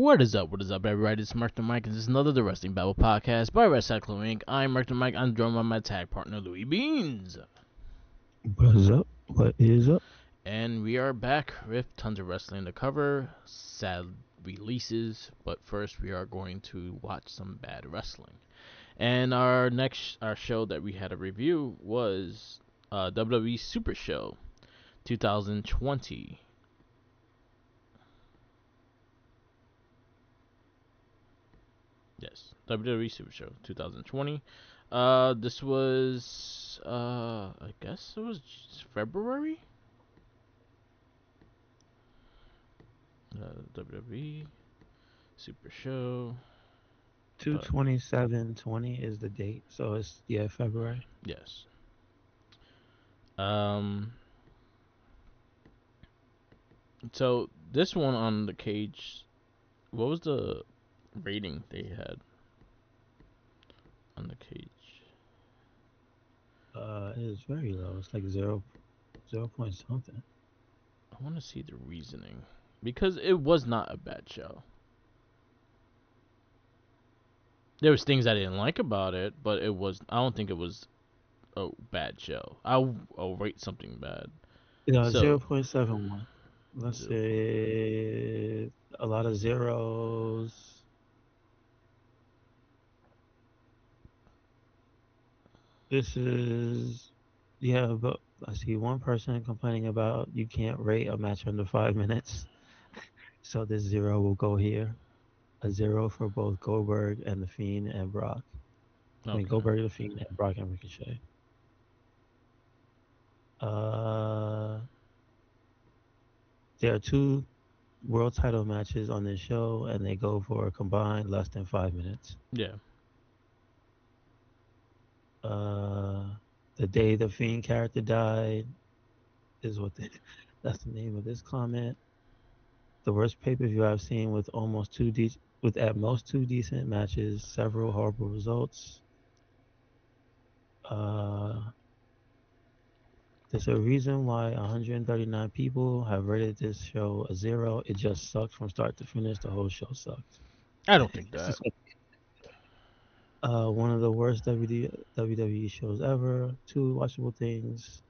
What is up? What is up, everybody? It's Mark the Mike, and this is another The Wrestling Babble podcast by Wrestling Inc. I'm Mark the Mike. I'm joined by my tag partner, Louis Beans. What is up? What is up? And we are back with tons of wrestling to cover, sad releases, but first we are going to watch some bad wrestling. And our show that we had a review was WWE Super Show 2020. Yes, WWE Super Show 2020. This was I guess it was February. WWE Super Show. 2/27/20 is the date, so it's February. Yes. Um. So this one on the cage, what was the rating they had on the cage? It is very low. It's like zero point something. I want to see the reasoning because it was not a bad show. There was things I didn't like about it, but it was. I don't think it was a bad show. I'll rate something bad. So 0.71. Let's say a lot of zeros. This is but I see one person complaining about you can't rate a match under 5 minutes. So this zero will go here. A zero for both Goldberg and The Fiend and Brock. I mean, Goldberg, The Fiend, and Brock and Ricochet. There are two world title matches on this show, and they go for a combined less than 5 minutes. Yeah. The day the Fiend character died is that's the name of this comment. The worst pay-per-view I've seen with at most two decent matches, several horrible results. There's a reason why 139 people have rated this show a 0. It just sucked from start to finish. The whole show sucked. I don't think that. One of the worst WWE shows ever. 2 watchable things,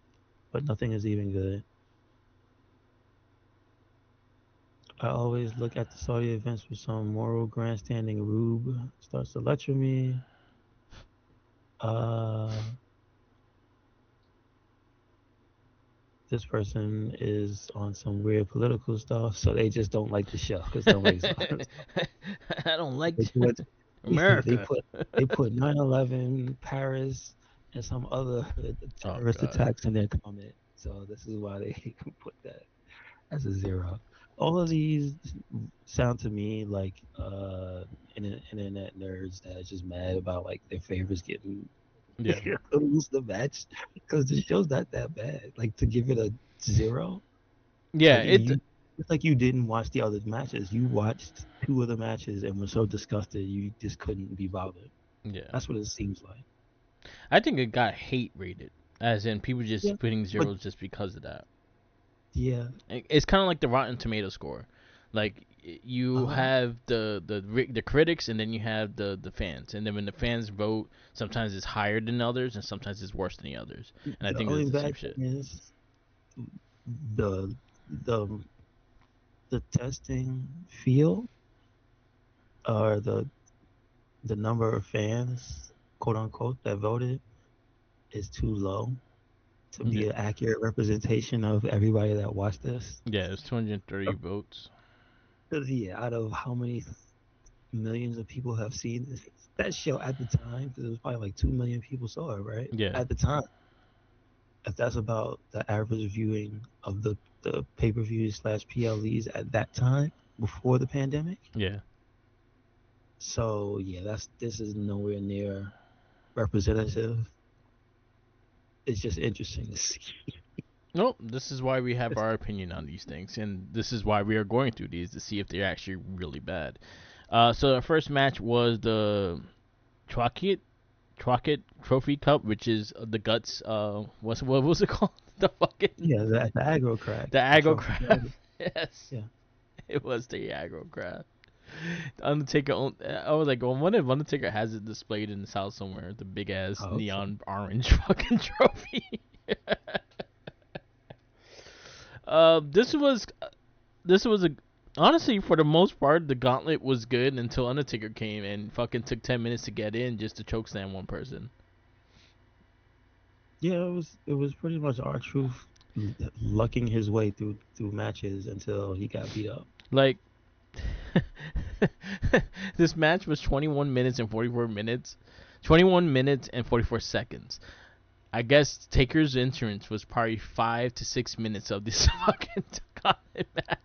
but nothing is even good. I always look at the Saudi events with some moral grandstanding rube starts to lecture me. This person is on some weird political stuff, so they just don't like the show because nobody's on. I don't like America. They put 9/11, Paris, and some other terrorist attacks in their comment. So this is why they put that as a 0. All of these sound to me like internet nerds that are just mad about like their favorites getting lose the match because the show's not that bad. Like to give it a 0. Yeah, it's like you didn't watch the other matches. You watched 2 of the matches and were so disgusted you just couldn't be bothered. Yeah, that's what it seems like. I think it got hate rated, as in people just putting zeros just because of that. Yeah, it's kind of like the Rotten Tomato score. Like you have the critics, and then you have the fans, and then when the fans vote, sometimes it's higher than others, and sometimes it's worse than the others. And I think it's the same shit. Is the testing field or the number of fans, quote unquote, that voted is too low to be an accurate representation of everybody that watched this. Yeah, it's 230 votes. Yeah, out of how many millions of people have seen that show at the time, because it was probably like 2 million people saw it, right? Yeah. At the time. If that's about the average viewing of the pay-per-views / PLEs at that time, before the pandemic. Yeah. So, this is nowhere near representative. It's just interesting to see. Nope, this is why we have our opinion on these things, and this is why we are going through these to see if they're actually really bad. So the first match was the Crockett Trophy Cup, which is the Guts. What was it called? The fucking the aggro crab. The aggro crab. Yes. Yeah. It was the aggro crab. Undertaker. I was like, well, what if Undertaker has it displayed in his house somewhere? The big ass Oh, okay. neon orange fucking trophy. This was a honestly, for the most part, the gauntlet was good until Undertaker came and fucking took 10 minutes to get in just to chokeslam one person. Yeah, it was pretty much R-Truth lucking his way through matches until he got beat up. Like, this match was 21 minutes and 44 minutes, 21 minutes and 44 seconds. I guess Taker's entrance was probably 5 to 6 minutes of this fucking gauntlet match.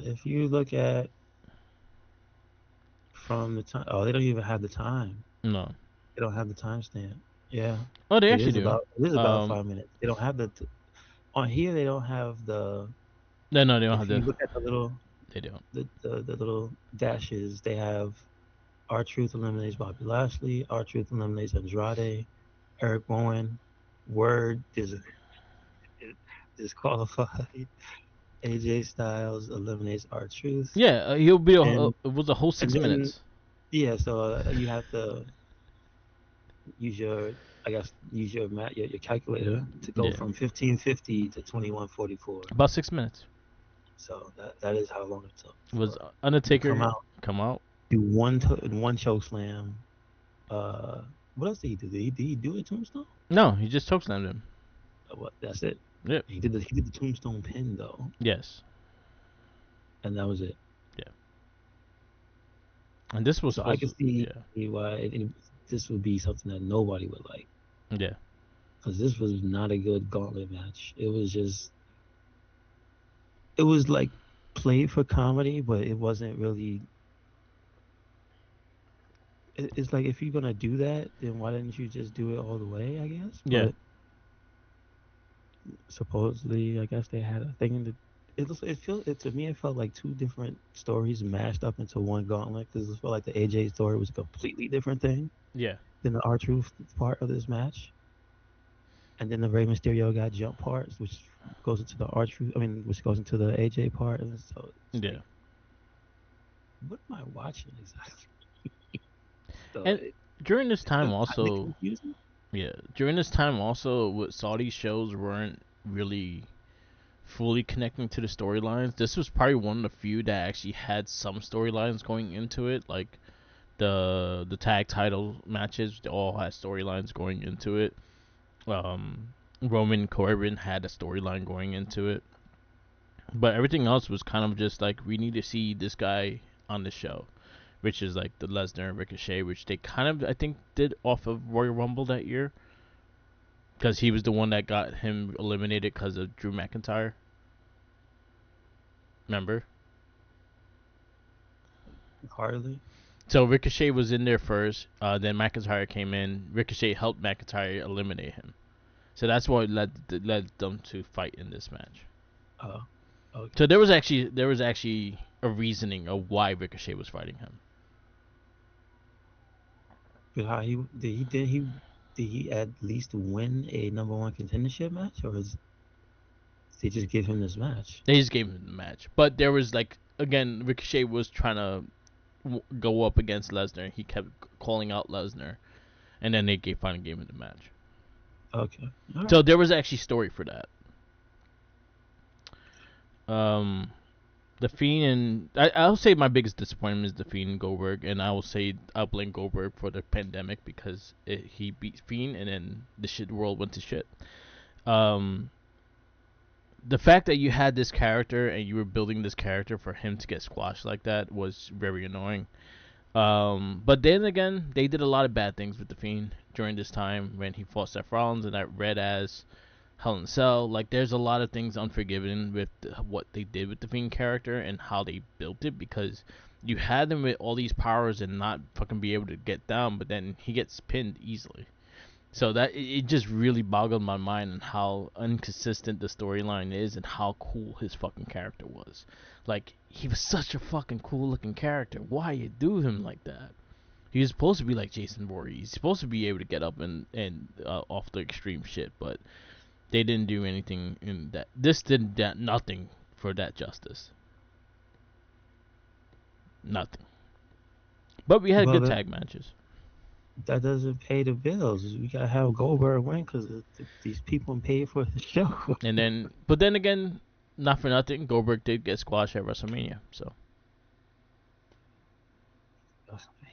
If you look at from the time, oh, they don't even have the time. No. They don't have the timestamp. Yeah, Oh, they it actually is do. about 5 minutes. They don't have on here. They don't have the. No, they don't have If you the. look at the little They don't. the little dashes, they have R-Truth eliminates Bobby Lashley. R-Truth eliminates Andrade. Eric Bowen. Word is disqualified. AJ Styles eliminates R-Truth. Yeah, he'll be. And It was a whole and six then minutes. yeah, so you have to use your I guess use your calculator to go Yeah, from 1550 to 2144. about 6 minutes. So that is how long it took Was for him to Undertaker come out? do one choke slam. What else did he do? Did he do a tombstone? No, he just chokeslammed him. What? That's it. Yep. He did the tombstone pin though, Yes. and that was it. Yeah. And this was So I also can see yeah. why this would be something that nobody would like, Yeah. because this was not a good gauntlet match. It was like played for comedy, but it wasn't really. It's like if you're gonna do that, then why didn't you just do it all the way? I guess. Yeah. But supposedly, I guess they had a thing in the. To me, it felt like two different stories mashed up into one gauntlet, because it felt like the AJ story was a completely different thing Yeah. than the R-Truth part of this match. And then the Rey Mysterio got jump parts, which goes into the R-Truth. I mean, which goes into the AJ part, and so it's Yeah. like, what am I watching exactly? So And during this time it's kind of also, confusing. yeah, during this time also, with Saudi shows weren't really fully connecting to the storylines. This was probably one of the few that actually had some storylines going into it, like the tag title matches all had storylines going into it. Roman Corbin had a storyline going into it, but everything else was kind of just like, we need to see this guy on the show, which is like the Lesnar and Ricochet, which they kind of, I think, did off of Royal Rumble that year, because he was the one that got him eliminated because of Drew McIntyre. Remember? Hardly. So Ricochet was in there first. Then McIntyre came in. Ricochet helped McIntyre eliminate him. So that's what led them to fight in this match. Oh, okay. So there was actually a reasoning of why Ricochet was fighting him. But how did he at least win a number one contendership match, or did they just give him this match? They just gave him the match, but there was like, again, Ricochet was trying to go up against Lesnar. He kept calling out Lesnar, and then they finally gave him the match. Okay. All right. So there was actually story for that. The Fiend, and I'll say my biggest disappointment is the Fiend and Goldberg, and I will say I'll blame Goldberg for the pandemic, because he beat Fiend and then the shit world went to shit. Um, the fact that you had this character and you were building this character for him to get squashed like that was very annoying. But then again, they did a lot of bad things with the Fiend during this time when he fought Seth Rollins and that red ass Hell in a Cell. Like, there's a lot of things unforgiven with what they did with the Fiend character and how they built it, because you had him with all these powers and not fucking be able to get down, but then he gets pinned easily. So that it just really boggled my mind on how inconsistent the storyline is and how cool his fucking character was. Like, he was such a fucking cool looking character. Why you do him like that? He was supposed to be like Jason Voorhees. He's supposed to be able to get up and off the extreme shit, but they didn't do anything in that. This did that nothing for that justice. Nothing. But we had Well, good tag matches. that doesn't pay the bills. We gotta have Goldberg win because these people paid for the show. And then, but then again, not for nothing, Goldberg did get squashed at WrestleMania. So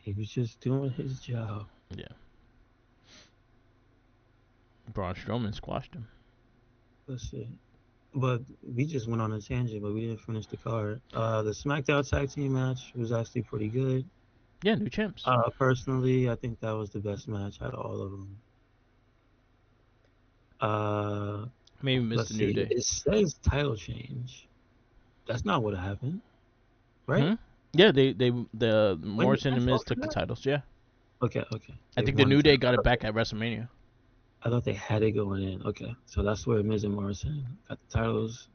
He was just doing his job. yeah, Braun Strowman squashed him. That's it. But we just went on a tangent, but we didn't finish the card. The SmackDown tag team match was actually pretty good. Yeah, new champs. Personally, I think that was the best match out of all of them. Uh, Maybe missed let's the New see. Day. It says title change. That's not what happened, right? Hmm. Yeah, they the When did Morrison and match go Miz for took the that? titles. Yeah, Okay, okay. I They think the won the New Day title. got it back at WrestleMania. I thought they had it going in. Okay, so that's where Miz and Morrison got the titles.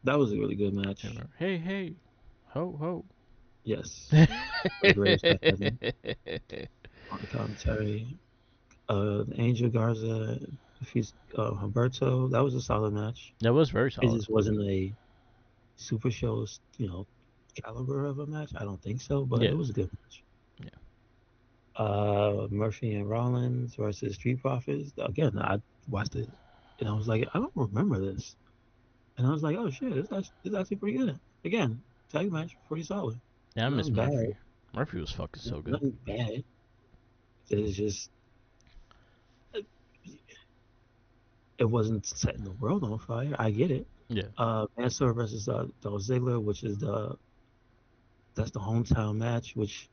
That was a really good match. Hey, hey, ho, ho. Yes, Graves got that on the commentary. Angel Garza defeats Humberto. That was a solid match. That was very It solid. just wasn't a super show, caliber of a match. I don't think so, but Yeah, it was a good match. yeah. Murphy and Rollins versus Street Profits. Again, I watched it and I was like, I don't remember this. And I was like, oh shit, it's actually pretty good. Again, tag match, pretty solid. Yeah, I miss Nothing bad. Murphy. Murphy was fucking so good. Nothing bad. It's just it wasn't setting the world on fire. I get it. Yeah, Mansoor versus Dolph Ziggler, which is that's the hometown match, which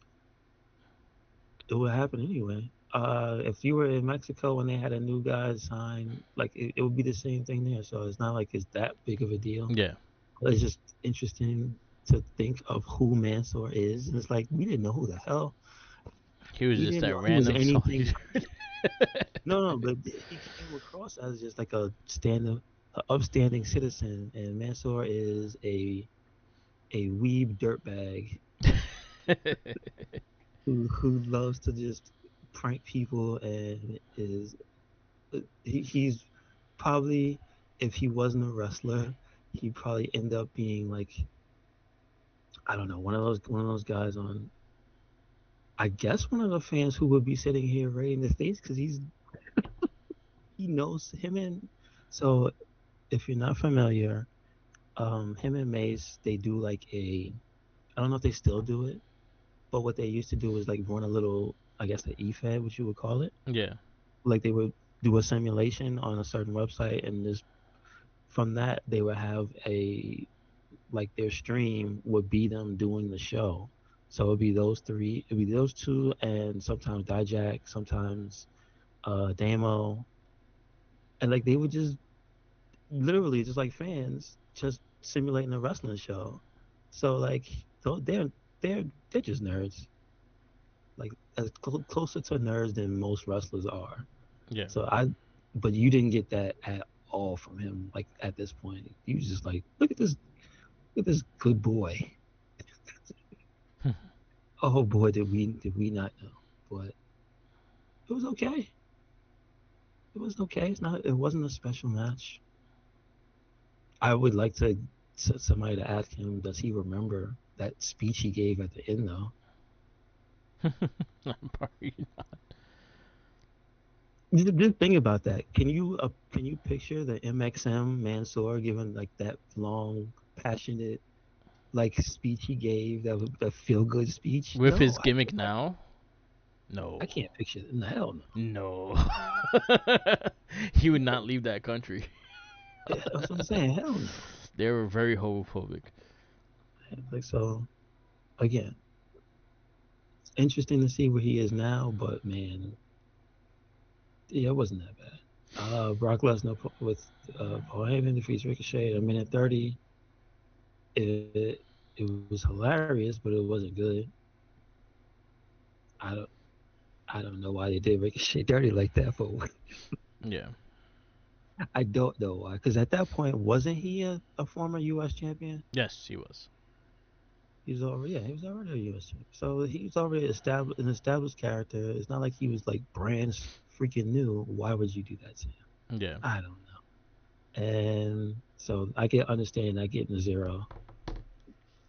it would happen anyway. If you were in Mexico and they had a new guy sign, like it would be the same thing there. So it's not like it's that big of a deal. yeah. It's just interesting to think of who Mansoor is, and it's like we didn't know who the hell. He was We just didn't that know he was random anything. soldier. No, no, but he came across as just like a upstanding citizen, and Mansoor is a weeb dirtbag who loves to just prank people and he's probably, if he wasn't a wrestler, he'd probably end up being like, I don't know, one of those guys on, I guess, one of the fans who would be sitting here rating the states because he knows him. And so if you're not familiar, him and Mace, they do like I don't know if they still do it, but what they used to do is like run a little, I guess, the E-Fed, which you would call it. Yeah, Like they would do a simulation on a certain website, and this from that they would have a, like, their stream would be them doing the show. So it'd be those three, it'd be those two, and sometimes Dijak, sometimes Damo, and like they would just literally just like fans just simulating a wrestling show. So like they're just nerds, like as closer to nerds than most wrestlers are. yeah. So but you didn't get that at all from him. Like at this point, you was just like, look at this good boy. Oh boy, did we not know? But it was okay. It was okay. It wasn't a special match. I would like to somebody to ask him, does he remember that speech he gave at the end though? Probably not. Just think about that. Can you picture the MXM Mansoor giving like that long, passionate like speech he gave, that feel good speech? With No, his gimmick now, I no, can't picture it. No, hell no. no. He would not leave that country. Yeah, that's what I'm saying. Hell no. They were very homophobic. Like so, again, it's interesting to see where he is now, but man, yeah, it wasn't that bad. Brock Lesnar with Paul Heyman defeats Ricochet at a minute 30. It was hilarious, but it wasn't good. I don't I don't know why they did Ricochet dirty like that, but Yeah. I don't know why. Because at that point, wasn't he a former U.S. champion? Yes, he was. He was already a U.S. champion. So he was already an established character. It's not like he was like brand freaking new. Why would you do that to him? Yeah. I don't know. And so I can understand that getting a zero.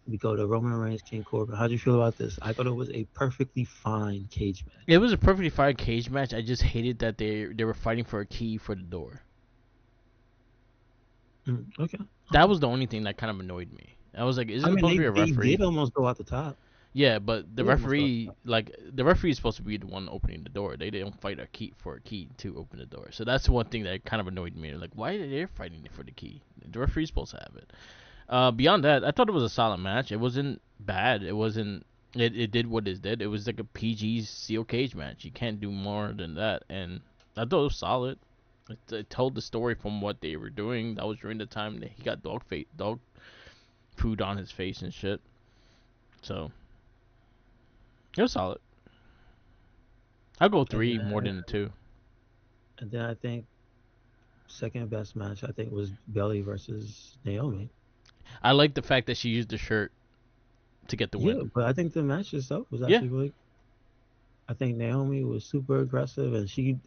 We go to Roman Reigns, King Corbin. How do you feel about this? I thought it was a perfectly fine cage It match. was a perfectly fine cage match. I just hated that they were fighting for a key for the door. Okay, That okay. was the only thing that kind of annoyed me. I was like, is it I mean, supposed to be a they referee? did almost go out the top. Yeah, but the They almost go out the referee, top. like the referee, is supposed to be the one opening the door. They didn't fight a key for a key to open the door. So that's one thing that kind of annoyed me. Like, why are they fighting for the key? The referee's supposed to have it. Beyond that, I thought it was a solid match. It wasn't bad. It wasn't. It did what it did. It was like a PG steel cage match. You can't do more than that. And I thought it was solid. It told the story from what they were doing. That was during the time that he got dog food on his face and shit. So it was solid. I'll go And three more then, than a two. and then I think second best match I think was Belly versus Naomi. I like the fact that she used the shirt to get the win. Yeah, but I think the match itself was Yeah, actually really. I think Naomi was super aggressive, and she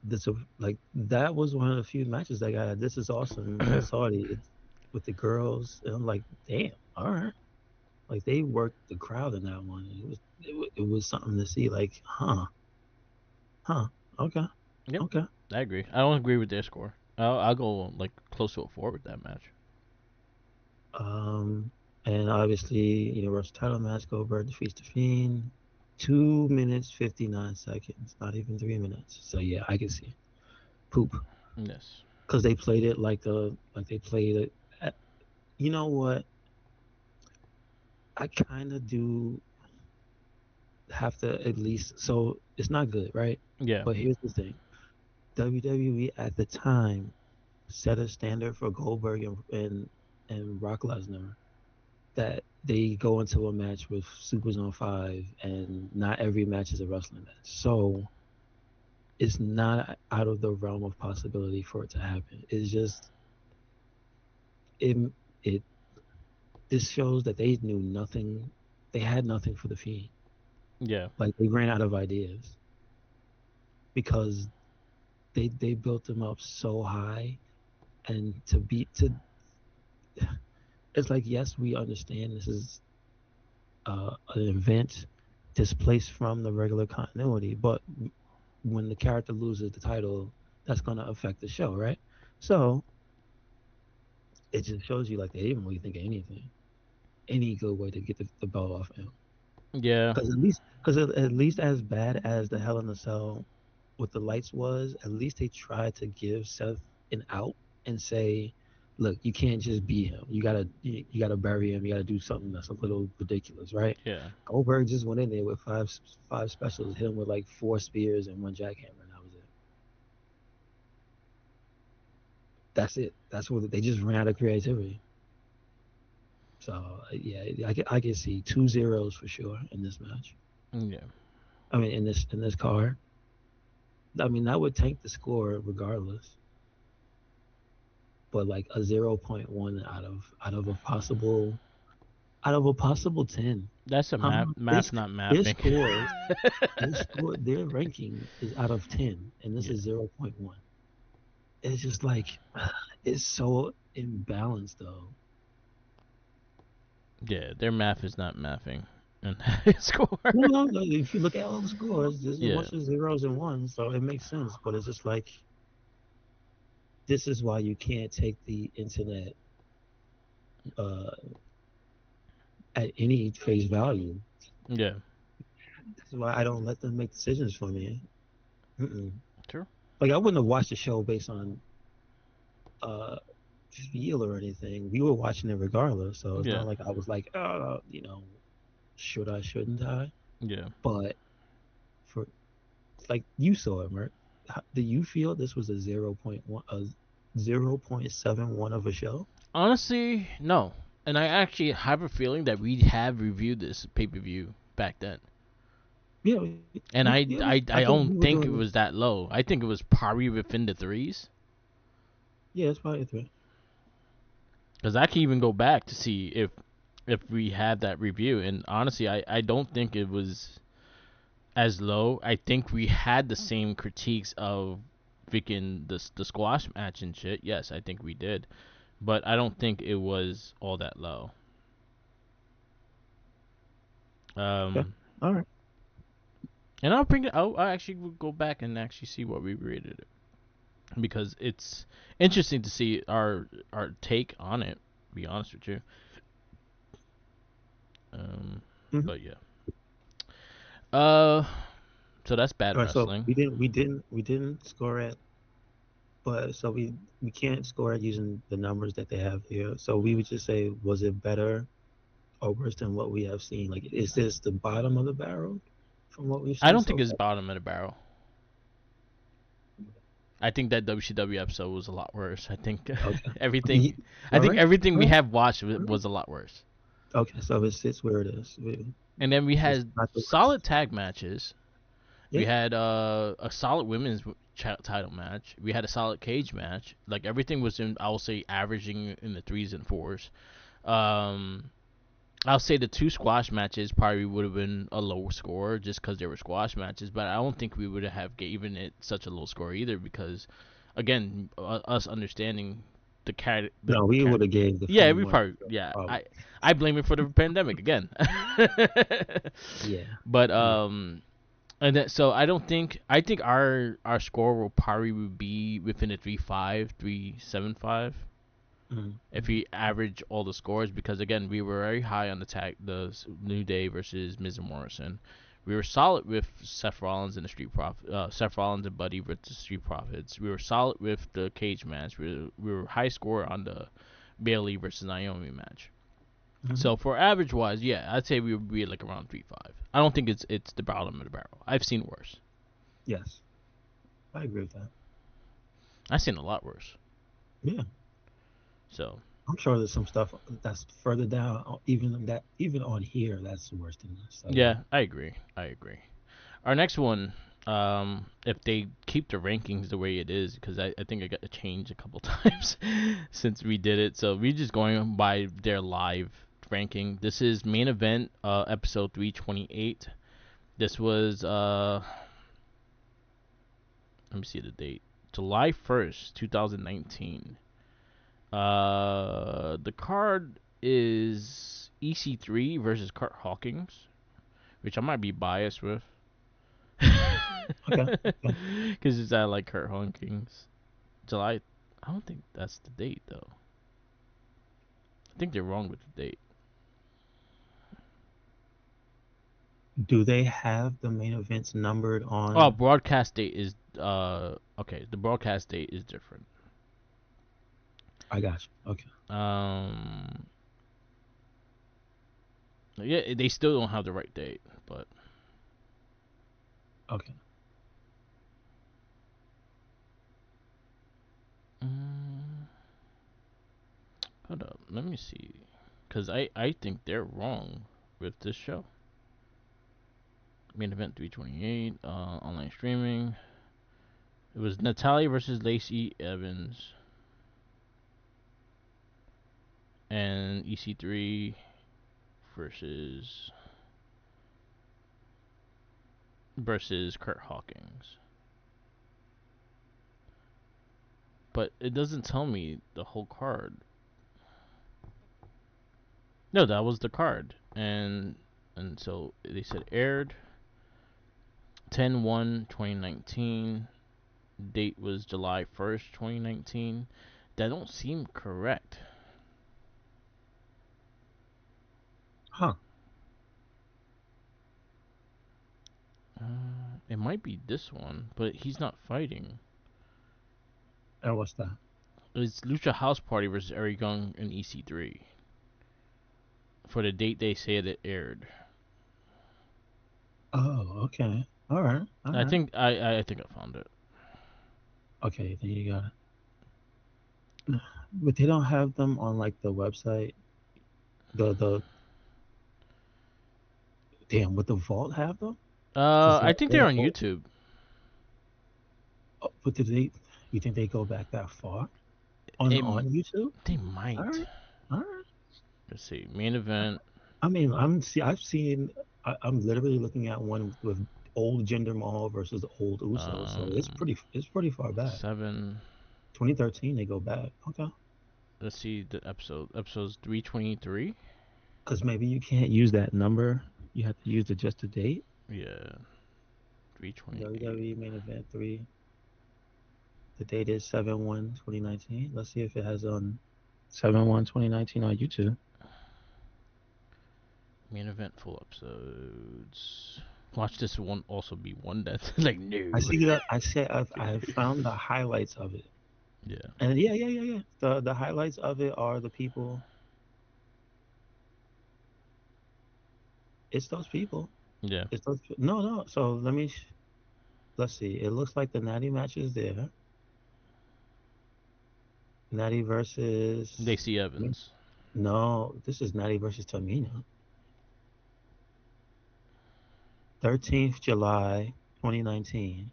this like that was one of the few matches that got this is awesome in Saudi. It's with the girls, and I'm like, damn, all right. Like they worked the crowd in that one. It was something to see. Like, huh, okay, yep, okay. I agree. I don't agree with their score. I'll go like close to a four with that match. Um, and obviously, Universal title match, Goldberg defeats the Fiend. 2 minutes 59 seconds, not even 3 minutes. So yeah, I can see poop Yes. because they played it like they played it. You know what? I kind of do have to at least. So it's not good, right? Yeah. But here's the thing: WWE at the time set a standard for Goldberg and Brock Lesnar that they go into a match with Supers on five, and not every match is a wrestling match. So it's not out of the realm of possibility for it to happen. It's just it it this shows that they knew nothing. They had nothing for the Fiend. Yeah. Like they ran out of ideas because they built them up so high, and to beat to it's like, yes, we understand this is an event displaced from the regular continuity, but when the character loses the title, that's going to affect the show, right? So it just shows you like they didn't really think of anything, any good way to get the belt off him. Yeah. Because at least as bad as the Hell in a Cell with the lights was, at least they tried to give Seth an out and say, look, you can't just beat him. You gotta bury him. You gotta do something that's a little ridiculous, right? Yeah. Goldberg just went in there with five specials, hit him with like four spears and one jackhammer, and that was it. That's it. That's what they just ran out of creativity. So yeah, I can see two zeros for sure in this match. Yeah. I mean, in this card. I mean, that would tank the score regardless. But like a 0.1 out of a possible 10. That's a How map. they Math not their mapping. scores their ranking is out of 10, and this Yeah. is 0.1. It's just like it's so imbalanced though. Yeah. Their math is not mathing. And score. No, no, if you look at all the scores, there's a Yeah. bunch of zeros and ones, so it makes sense. But it's just like this is why you can't take the internet uh, at any face value. Yeah. This is why I don't let them make decisions for me. Mm-mm. True. Like I wouldn't have watched the show based on uh, feel or anything. We were watching it regardless, so it's Yeah. not like I was like, should I, shouldn't I? Yeah. But for like you saw it, Merc. Do you feel this was a 0.1, a 0.71 of a show? Honestly, no. And I actually have a feeling that we have reviewed this pay per view back then. Yeah, And yeah, yeah. I I think don't we were think it doing. was that low. I think it was probably within the threes. Yeah, it's probably a three. Because I can even go back to see if we had that review. And honestly, I don't think it was as low. I think we had the same critiques of freaking the squash match and shit, yes, I think we did, but I don't think it was all that low. Yeah. Um, All right. and I'll bring it. I actually will go back and actually see what we rated it because it's interesting to see our take on it. To be honest with you. Um, Mm-hmm. but yeah. Uh, so that's bad All right. So wrestling. we didn't score it, but so we can't score it using the numbers that they have here. So we would just say, was it better or worse than what we have seen? Like, is this the bottom of the barrel from what we've I seen don't think so it's far? bottom of the barrel. I think that WCW episode was a lot worse. I think Okay. everything. I All think right. everything All we right. have watched All right. was a lot worse. Okay. So it sits where it is. And then we It's had not the solid worst. tag matches. We Yeah. had a solid women's title match. We had a solid cage match. Like everything was in, I will say, averaging in the threes and fours. Um, I'll say the two squash matches probably would have been a lower score just because they were squash matches, but I don't think we would have given it such a low score either because, again, us understanding the No, we would have gave the yeah, funny we one probably yeah probably. I blame it for the pandemic again. Yeah. But Yeah. and then, so I think our score will probably be within a 3.5, 3.75 if Mm-hmm. we average all the scores because again we were very high on the New Day versus Miz and Morrison. We were solid with Seth Rollins and the Seth Rollins and Buddy with the Street Profits. We were solid with the cage match. We were high score on the Bailey versus Naomi match. Mm-hmm. So for average wise, yeah, I'd say we would be like around 3.5. I don't think it's the bottom of the barrel. I've seen worse. Yes. I agree with that. I've seen a lot worse. Yeah. So I'm sure there's some stuff that's further down, even on here, that's worse than this. So yeah. yeah, I agree. I agree. Our next one, if they keep the rankings the way it is, because I think I got to change a couple times since we did it. So we just going by their live ranking. This is main event, episode 328. This was let me see the date, July 1st, 2019. The card is EC3 versus Kurt Hawkins, which I might be biased with. Okay. Okay. Because it's at like Kurt Hawkins. July. I don't think that's the date though. I think they're wrong with the date. Do they have the main events numbered Oh, on? broadcast date is okay. The broadcast date is different. I got you. Okay. Um, yeah, they still don't have the right date, but Okay. um, hold up. Let me see, cause I think they're wrong with this show. Main event 328. Online streaming. It was Natalia versus Lacey Evans and EC3 versus Kurt Hawkins. But it doesn't tell me the whole card. No, that was the card. And so they said aired 10/1/2019. Date was July 1st, 2019. That don't seem correct. Huh. It might be this one, but he's not fighting. And what's that? It's Lucha House Party versus Eric Young and EC3 for the date they say it aired. Oh, okay. All right. All I right. think I think I found it. Okay, then you got it. But they don't have them on like the website. The damn, would the vault have them? Because I think they're on YouTube. but did they? You think they go back that far It, on YouTube? they All might. right. All right. Let's see. Main event. I mean, I've seen. I'm literally looking at one with old Jinder Mahal versus the old Usos. So Um, it's pretty far back. 7. 2013 they go back. Okay. Let's see the episode. Episode's 323. Because maybe you can't use that number. You have to use the just the date. Yeah, 328. WWE main event 3. The date is 7/1/2019. Let's see if it has on 7/1/2019 on YouTube. Main event full episodes. Watch this one also be one that's like I no. see that. I've found the highlights of it. Yeah, And yeah. The highlights of it are the people. It's those people. yeah. It's those. No. So let's see. It looks like the Natty match is there. Natty versus. Lacey Evans. No, this is Natty versus Tamina. 13th July 2019.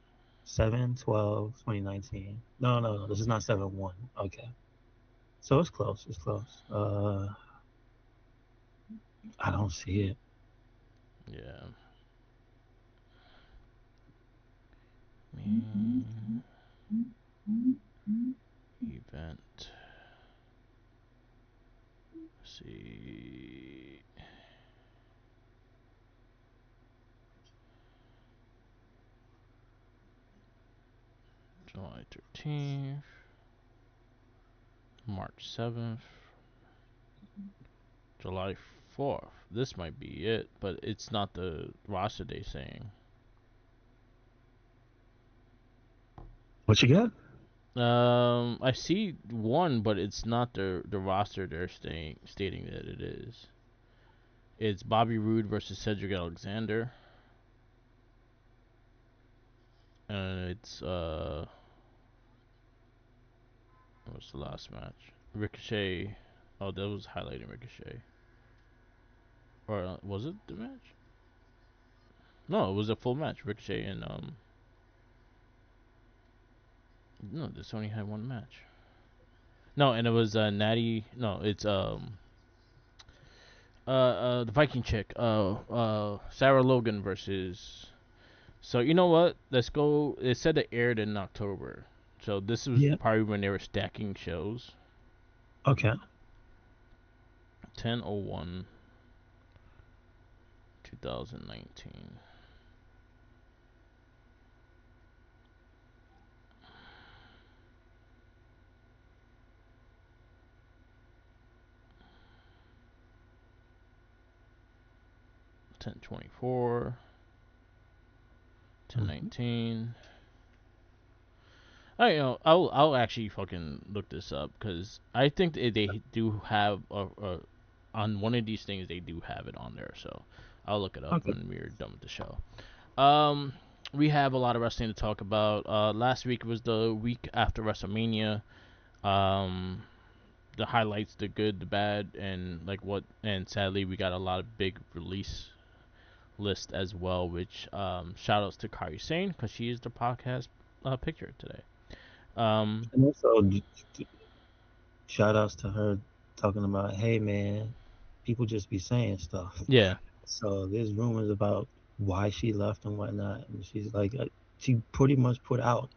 7/12/2019. No. This is not 7/1. Okay. So it's close. It's close. I don't see it. Yeah. Main event. Let's see. July 13th. March 7th. July 4th. This might be it, but it's not the roster they saying. What you got? I see one, but it's not the roster they're stating that it is. It's Bobby Roode versus Cedric Alexander, and it's what's the last match? Ricochet. Oh, that was highlighting Ricochet, or was it the match? No, it was a full match. Ricochet and no, this only had one match. No, and it was Natty. No, it's the Viking chick. Sarah Logan versus. So you know what? Let's go. It said it aired in October, so this was Yeah. probably when they were stacking shows. Okay. 10/01, 2019. Ten 24, ten Mhm. 19. I I'll actually fucking look this up because I think they do have on one of these things they do have it on there. So I'll look it up Okay. when we're done with the show. Um, we have a lot of wrestling to talk about. Last week was the week after WrestleMania. Um, the highlights, the good, the bad, and like what. And sadly, we got a lot of big release list as well. Which shout outs to Kari Sane because she is the podcast picture today. Um, And also, shout outs to her talking about, hey man, people just be saying stuff. yeah, So there's rumors about why she left and whatnot. And she's like, she pretty much put out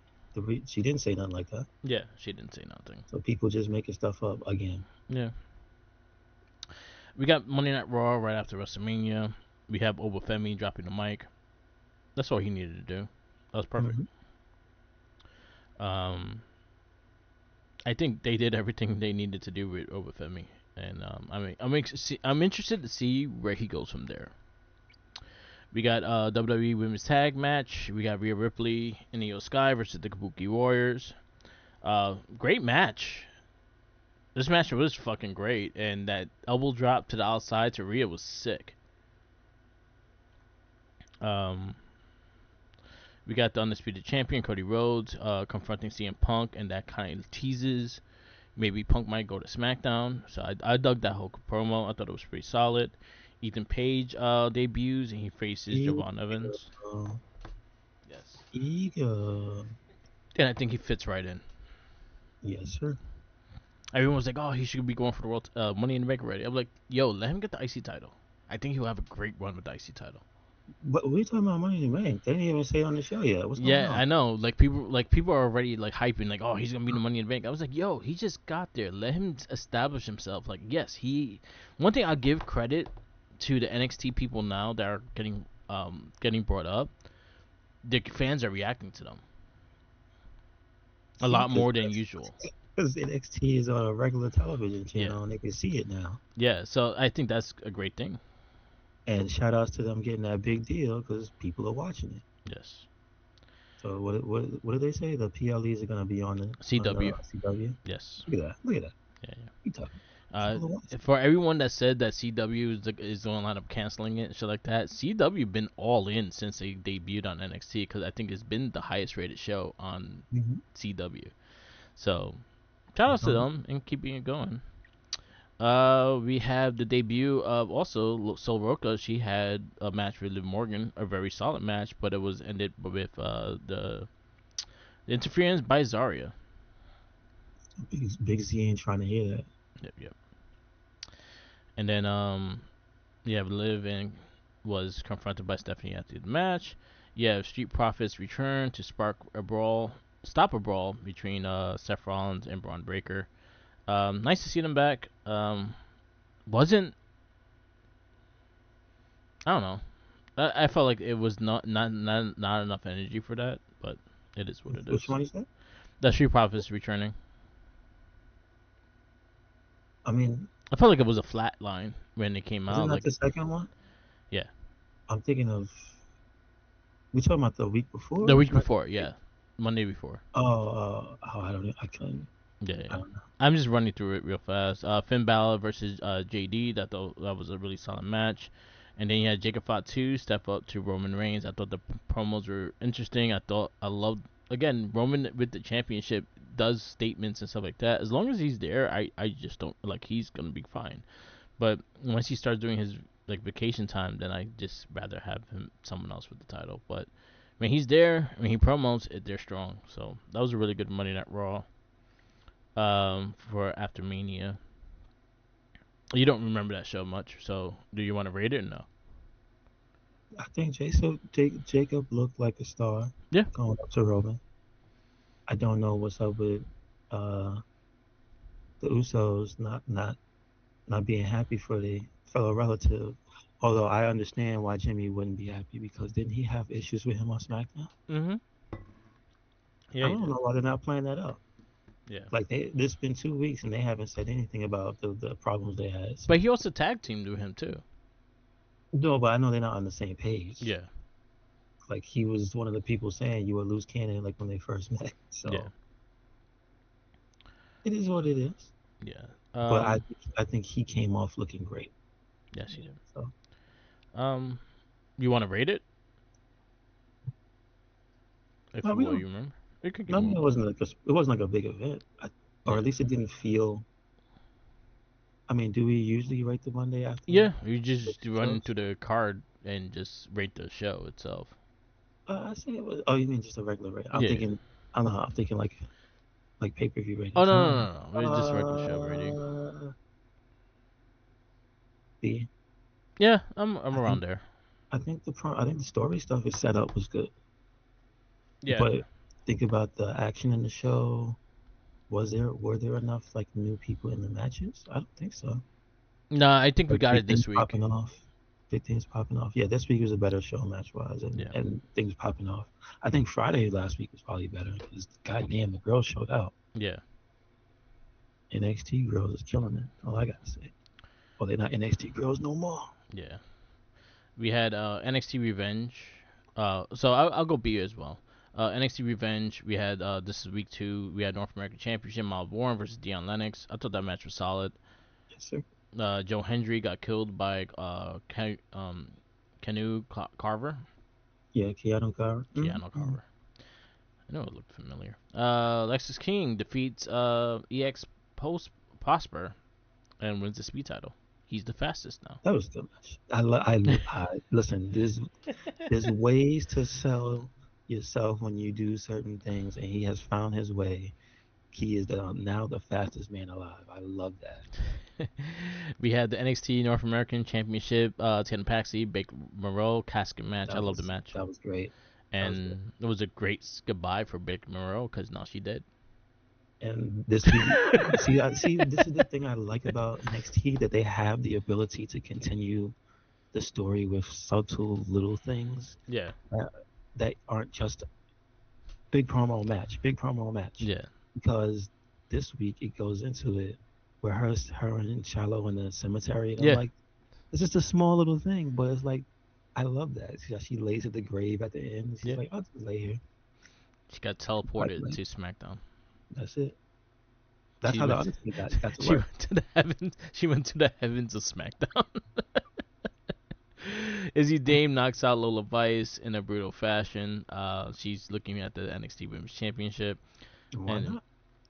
she didn't say nothing like that. yeah, she didn't say nothing. So people just making stuff up again. Yeah, we got Monday Night Raw right after WrestleMania. We have Obafemi dropping the mic. That's all he needed to do. That was perfect. Hmm. Um, I think they did everything they needed to do with Obafemi, and I'm interested to see where he goes from there. We got WWE Women's Tag match. We got Rhea Ripley and Io Sky versus the Kabuki Warriors. Great match. This match was fucking great, and that elbow drop to the outside to Rhea was sick. Um, we got the undisputed champion Cody Rhodes confronting CM Punk, and that kind of teases maybe Punk might go to SmackDown. So I dug that whole promo. I thought it was pretty solid. Ethan Page debuts and he faces Javon Evans. Ego. Yes. Ego. And I think he fits right in. Yes, sir. Everyone was like, "Oh, he should be going for the Money in the Bank already." I'm like, "Yo, let him get the IC title. I think he'll have a great run with the IC title." But we talking about Money in the Bank. They didn't even say it on the show yet. What's going Yeah, on? I know. Like people are already like hyping, like, oh, he's gonna be the Money in the Bank. I was like, yo, he just got there. Let him establish himself. Like, yes, he. One thing I'll give credit to the NXT people now that are getting brought up. The fans are reacting to them a Yeah, lot more than usual. because NXT is on a regular television Yeah, channel and they can see it now. yeah. So I think that's a great thing. And shout outs to them getting that big deal because people are watching it. Yes. So what did they say? The PLEs are gonna be on CW. the CW. Yes. Look at that! Look at that! Yeah, yeah. You talking? Uh, People are watching. for everyone that said that CW is going to end up canceling it and shit like that, CW been all in since they debuted on NXT because I think it's been the highest rated show on Mm-hmm. CW. So shout outs to Um, them and keeping it going. We have the debut of also Sol. She had a match with Liv Morgan, a very solid match, but it was ended with the interference by Zarya. Big Z ain't trying to hear that. Yep, yep. And then you have Liv and was confronted by Stephanie after the match. You have Street Profits return to stop a brawl between Seth Rollins and Braun Breaker. Nice to see them back. Wasn't I don't know. I felt like it was not enough energy for that, but it is what it Which is. one is that? The Street Profits returning. I mean, I felt like it was a flat line when it came isn't out. that Like, the second one? yeah, I'm thinking of. We talking about the week the before? week Not before, yeah, Monday before. oh, I don't know. I couldn't. Yeah, yeah. I don't know. I'm just running through it real fast. Finn Balor versus JD. That was a really solid match. And then you had Jacob Fatu step up to Roman Reigns. I thought the promos were interesting. I loved again Roman with the championship does statements and stuff like that. As long as he's there, I just don't like he's gonna be fine. But once he starts doing his like vacation time, then I just rather have him someone else with the title. But when he's there, when he promos, they're strong. So that was a really good Monday Night Raw for after Mania. You don't remember that show much, so do you want to rate it or no? I think Jacob looked like a star Yeah. going up to Roman. I don't know what's up with uh, the Usos not being happy for the fellow relative. Although I understand why Jimmy wouldn't be happy because didn't he have issues with him on SmackDown? Mhm. Yeah, I he don't did. know why they're not playing that up. Yeah. Like this been 2 weeks and they haven't said anything about the problems they had. But So he also tag teamed with him too. no, but I know they're not on the same page. Yeah. Like he was one of the people saying you were loose cannon like when they first met. Yeah. So it is what it is. Yeah. But I think he came off looking great. Yes, he did. So Um, you want to rate it? If no, we well, don't. you remember, you could give No, I him mean one. it wasn't like a big event, or Yeah. at least it didn't feel. I mean, do we usually rate the Monday after Yeah, you big just run shows? into the card and just rate the show itself. I say it was. Oh, you mean just a regular rate? I'm Yeah. thinking. I don't know. I'm thinking like pay per view Oh ratings. no no no no! It's just regular show rating. B. Yeah, I'm I around think there. I think the story stuff is set up was good, Yeah. but think about the action in the show. Were there enough like new people in the matches? I don't think so. No, I think we Like got big it things this week. popping off. Big things popping off. Yeah, this week was a better show match wise Yeah. and things popping off. I think Friday last week was probably better because goddamn the girls showed out. Yeah. NXT girls is killing it. All I gotta say. Well, they're not NXT girls no more. Yeah. We had NXT Revenge. So I'll go B as well. NXT Revenge. We had this is week 2. We had North American Championship Miles Warren versus Dion Lennox. I thought that match was solid. Yes, sir. Joe Hendry got killed by Canoe Carver. Yeah, Keanu Carr. Keanu Carver. I know it looked familiar. Lexus King defeats EX Post Prosper and wins the speed title. He's the fastest now. That was a good match. I listen. There's ways to sell yourself when you do certain things, and he has found his way. He is now the fastest man alive. I love that. We had the NXT North American Championship. Tatum Paxley, Big Monroe casket match. I That love the was match, that was great. That was good. and it was a great goodbye for Big Monroe because now she dead. And this week, see, this is the thing I like about NXT, that they have the ability to continue the story with subtle little things Yeah, that, that aren't just big promo match. yeah, Because this week it goes into it where her and Shiloh in the cemetery, and I'm yeah. like, it's just a small little thing, but it's like, I love that. She lays at the grave at the end. She's Yeah. like, I'll just lay here. She got Like, teleported to SmackDown. that's it. That's She how the went. other thing got to She work. went to the heavens. She went to the heavens of SmackDown. Izzy Dame knocks out Lola Vice in a brutal fashion. She's looking at the NXT Women's Championship, Why and not?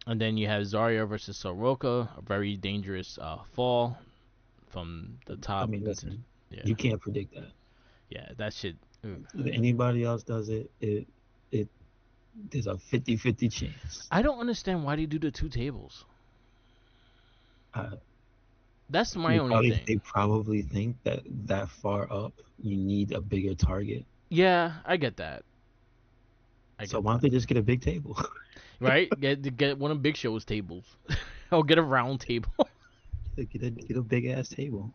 and then you have Zarya versus Soroka, a very dangerous fall from the I top mean, into listen, yeah, you can't predict that. yeah, that shit. Ooh. If anybody else does it, it there's a 50-50 chance. I don't understand why they do the two tables. Uh, That's my only thing. they probably think that that far up you need a bigger target. Yeah, I get that. I So get why don't that. they just get a big table? Right? Get one of Big Show's tables, or get a round table. Get a big ass table.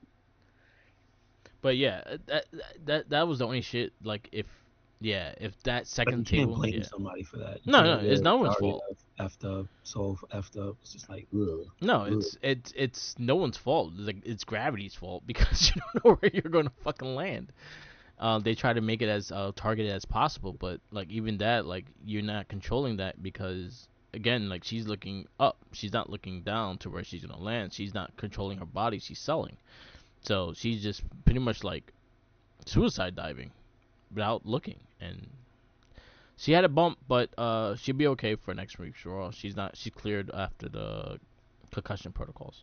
But yeah, that was the only shit. Like if that But you second can't table, blame yeah. somebody for that. You No, can't no, it's get no one's Zarya fault. effed up, so effed up. It's just like, ugh, No, ugh. it's no one's fault. It's like it's gravity's fault because you don't know where you're gonna fucking land. They try to make it as targeted as possible, but like even that, like you're not controlling that because again, like she's looking up, she's not looking down to where she's gonna land. She's not controlling her body. She's selling, so she's just pretty much like suicide diving without looking. And she had a bump, but she'll be okay for next week's Raw. She's not. She cleared after the concussion protocols.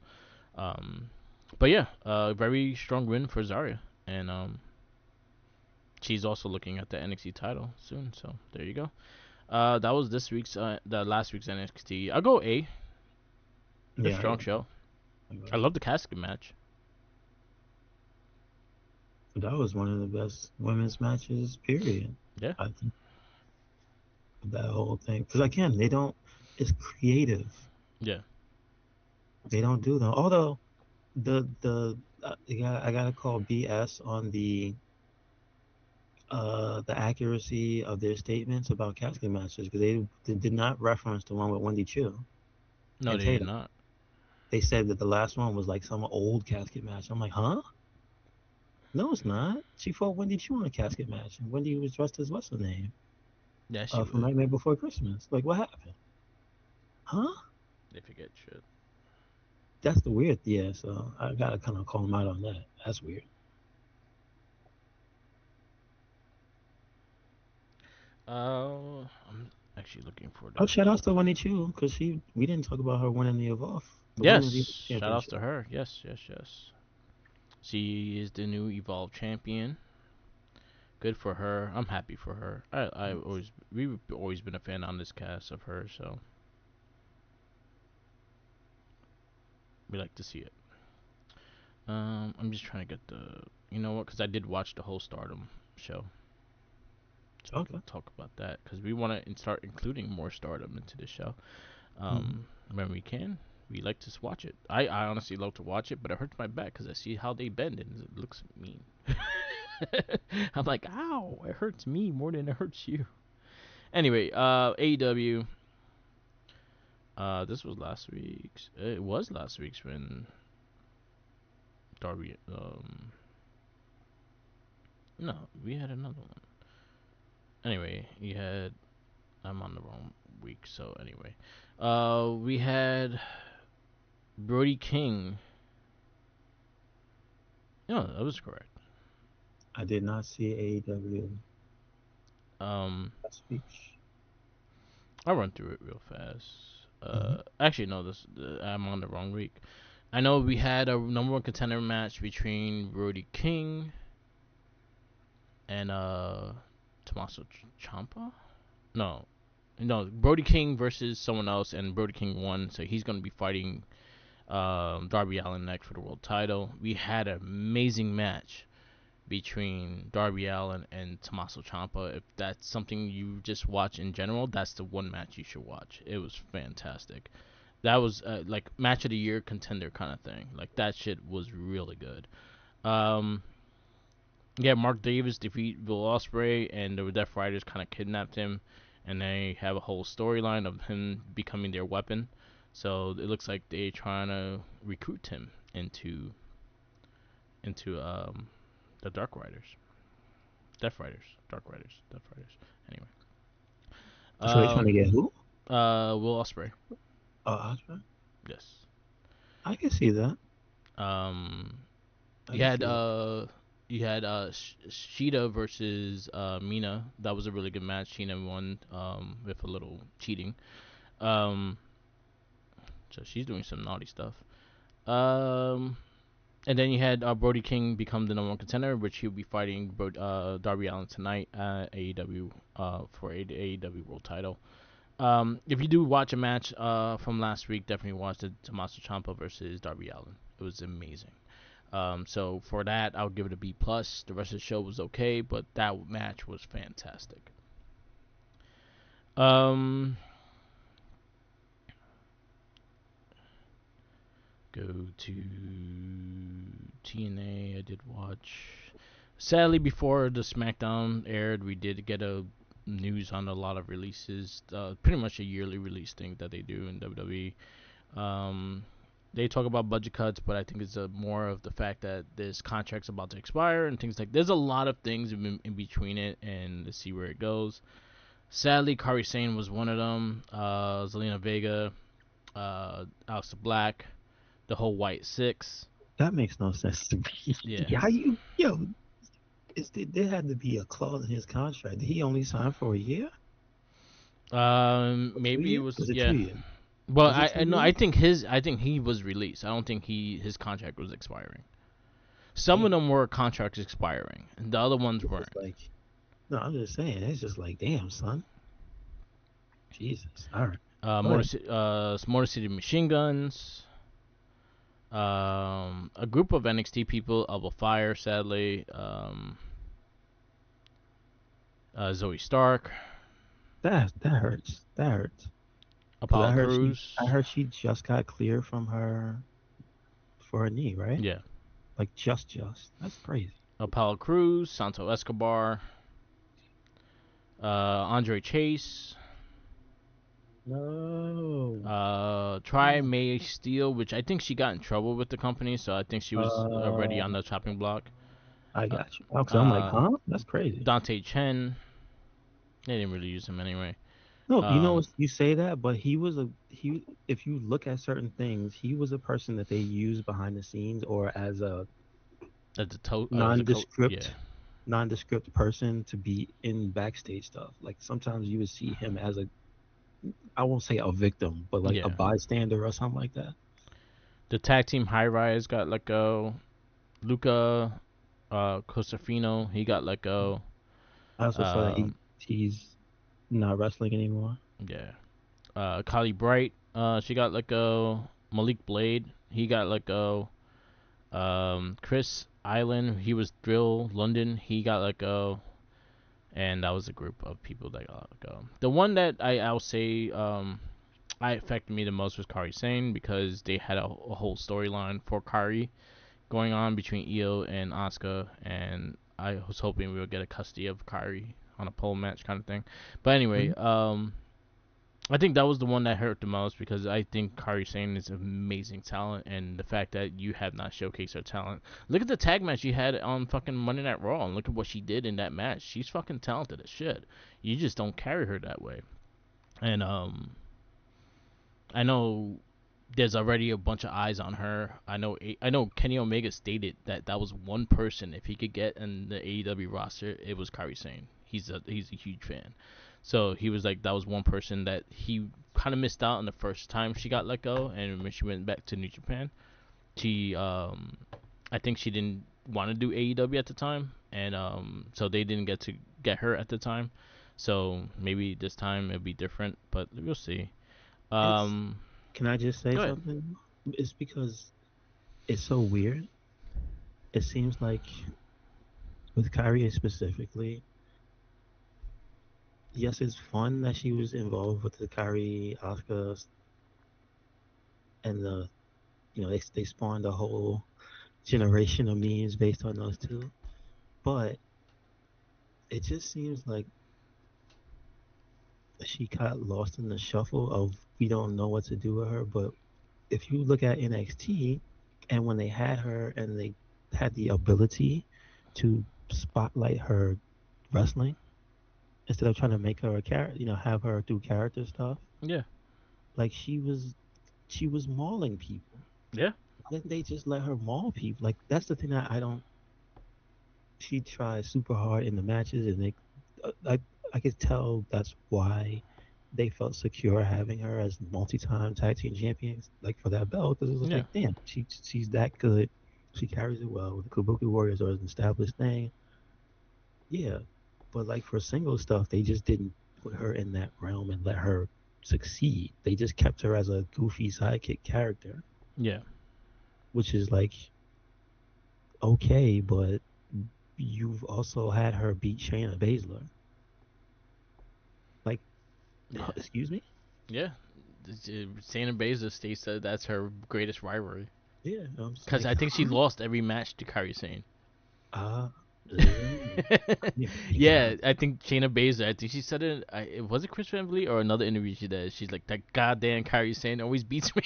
Um, but yeah, very strong win for Zarya, and she's also looking at the NXT title soon. So there you go. That was this week's, the last week's NXT. I'll go A. A Yeah, strong show. I love the casket match. that was one of the best women's matches. Period. Yeah, I think that whole thing, because again, they don't. It's creative. yeah. They don't do them. Although I gotta call BS on the accuracy of their statements about casket matches, because they did not reference the one with Wendy Chu No, and they did Tatum. not. They said that the last one was like some old casket match. I'm like, huh? No, it's not. She fought Wendy Chu in a casket match, and Wendy was dressed as what's her name? Yeah, she From was. Nightmare Before Christmas. Like, what happened? Huh? They forget shit. That's the weird. Yeah, so I gotta kind of call them out on that. That's weird. I'm actually looking for Oh, the. shout outs to Wendy Chu, because we didn't talk about her winning the Yes, women's Evolve shout outs championship. to her. Yes, yes, yes. She is the new Evolve champion. Good for her. I'm happy for her. We've always been a fan on this cast of her, so we like to see it. I'm just trying to get the, you know what? Because I did watch the whole Stardom show, so we Okay. can talk about that. Because we want to start including more Stardom into the show. Hmm. When we can, we like to watch it. I honestly love to watch it, but it hurts my back because I see how they bend and it looks mean. I'm like, ow! It hurts me more than it hurts you. Anyway, AEW. This was last week's. It was last week's when Darby. No, we had another one. Anyway, you had. I'm on the wrong week, so anyway, we had Brody King. No, that was correct. I did not see AEW Um, last week. I'll run through it real fast. Hmm. Actually, no, I'm on the wrong week. I know we had a number one contender match between Brody King and Tommaso Ciampa. No, no, Brody King versus someone else, and Brody King won, so he's gonna be fighting Darby Allin next for the world title. We had an amazing match between Darby Allin and Tommaso Ciampa. If that's something you just watch in general, that's the one match you should watch. It was fantastic. That was like match of the year contender kind of thing. Like that shit was really good. Um, yeah, Mark Davis defeat Will Ospreay, and the Death Riders kind of kidnapped him, and they have a whole storyline of him becoming their weapon. So it looks like they're trying to recruit him into the Dark Riders, Death Riders, Dark Riders, Death Riders. Anyway, So they trying to um, get who? Will Ospreay, Oh, Oscar. yes. I can see that. Um, I you can had see that. Sheeta versus Mina. That was a really good match. Sheena won with a little cheating. Um, so she's doing some naughty stuff. Um, and then you had Brody King become the number one contender, which he'll be fighting Darby Allin tonight at AEW for the AEW World Title. If you do watch a match from last week, definitely watch the Tommaso Ciampa versus Darby Allin. It was amazing. So for that, I'll give it a B plus. The rest of the show was okay, but that match was fantastic. Um, go to TNA. I did watch. Sadly, before the SmackDown aired, we did get a news on a lot of releases. Pretty much a yearly release thing that they do in WWE. They talk about budget cuts, but I think it's more of the fact that this contract's about to expire and things like. There's a lot of things in between it, and to see where it goes. Sadly, Kari Sane was one of them. Zelina Vega, Alexa Black, the whole White Six. That makes no sense to me. Yeah. How you, yo? There had to be a clause in his contract. Did he only sign for a year or two Maybe it years? was Was it yeah. 2 years? Well, Was it I two know. I years? think he was released. I don't think his contract was expiring. Some of Damn. them were contracts expiring, and the other ones It's weren't. just like, no, I'm just saying. It's just like, damn, son. Jesus. All right. Go ahead. Motor City Machine Guns. A group of NXT people of a fire, sadly. Zoe Stark, That hurts. That hurts. Cause Apollo I Cruz. heard she just got cleared from her for her knee, right? Yeah, Like just. That's crazy. Apollo Cruz, Santo Escobar, Andre Chase, No. Try May Steele, which I think she got in trouble with the company, so I think she was already Uh, on the chopping block. I Uh, got you. Oh, cause I'm like, uh, huh? That's crazy. Dante Chen. They didn't really use him anyway. No, you know Um, what you say that, but he. If you look at certain things, he was a person that they use behind the scenes or as a as a coach. Yeah, nondescript nondescript person to be in backstage stuff. Like sometimes you would see him as a, I won't say a victim, but like a yeah. bystander or something like that. The tag team High Rise got let go. Luca Cosafino, he got let go. I also saw that Um, he's not wrestling anymore. yeah. Kali Bright, she got let go. Malik Blade, he got let go. Chris Island, he was Drill London, he got let go. And that was a group of people that got let go. The one that I'll say I affected me the most was Kari Sane because they had a whole storyline for Kari going on between Io and Asuka, and I was hoping we would get a custody of Kyrie on a pole match kind of thing. But anyway, Mhm. I think that was the one that hurt the most because I think Kyrie Sane is amazing talent, and the fact that you have not showcased her talent. Look at the tag match she had on fucking Monday Night Raw, and look at what she did in that match. She's fucking talented as shit. You just don't carry her that way. And I know there's already a bunch of eyes on her. I know Kenny Omega stated that that was one person if he could get in the AEW roster, it was Kairi Sane. He's a huge fan. So he was like that was one person that he kind of missed out on the first time she got let go, and when she went back to New Japan, she I think she didn't want to do AEW at the time, and so they didn't get to get her at the time. So maybe this time it'll be different, but we'll see. It's Um, Can I just say Go ahead. something? it's because it's so weird. It seems like with Kyrie specifically, yes, it's fun that she was involved with the Kyrie Oscars and they spawned a whole generation of memes based on those two. But it just seems like she got lost in the shuffle of we don't know what to do with her. But if you look at NXT and when they had her and they had the ability to spotlight her wrestling instead of trying to make her a character, have her do character stuff, Yeah. like she was mauling people. Yeah. Why didn't they just let her maul people? Like that's the thing that I don't. She tries super hard in the matches, and I could tell that's why they felt secure having her as multi-time tag team champions, like for that belt, because it was Yeah. like, damn, she's that good. She carries it well. The Kabuki Warriors are an established thing, yeah. But like for single stuff, they just didn't put her in that realm and let her succeed. They just kept her as a goofy sidekick character, Yeah. which is like okay, but you've also had her beat Shayna Baszler. Like, Yeah. excuse me? Yeah. Shayna Baszler states that that's her greatest rivalry. Yeah, I'm just Because like, I think she huh? lost every match to Kairi Sane. Uh, uh, you Yeah, got I think Shayna Baszler. I think she said it. Was it Chris Van Vliet or another interview she did? She's like that goddamn Kairi Sane always beats me.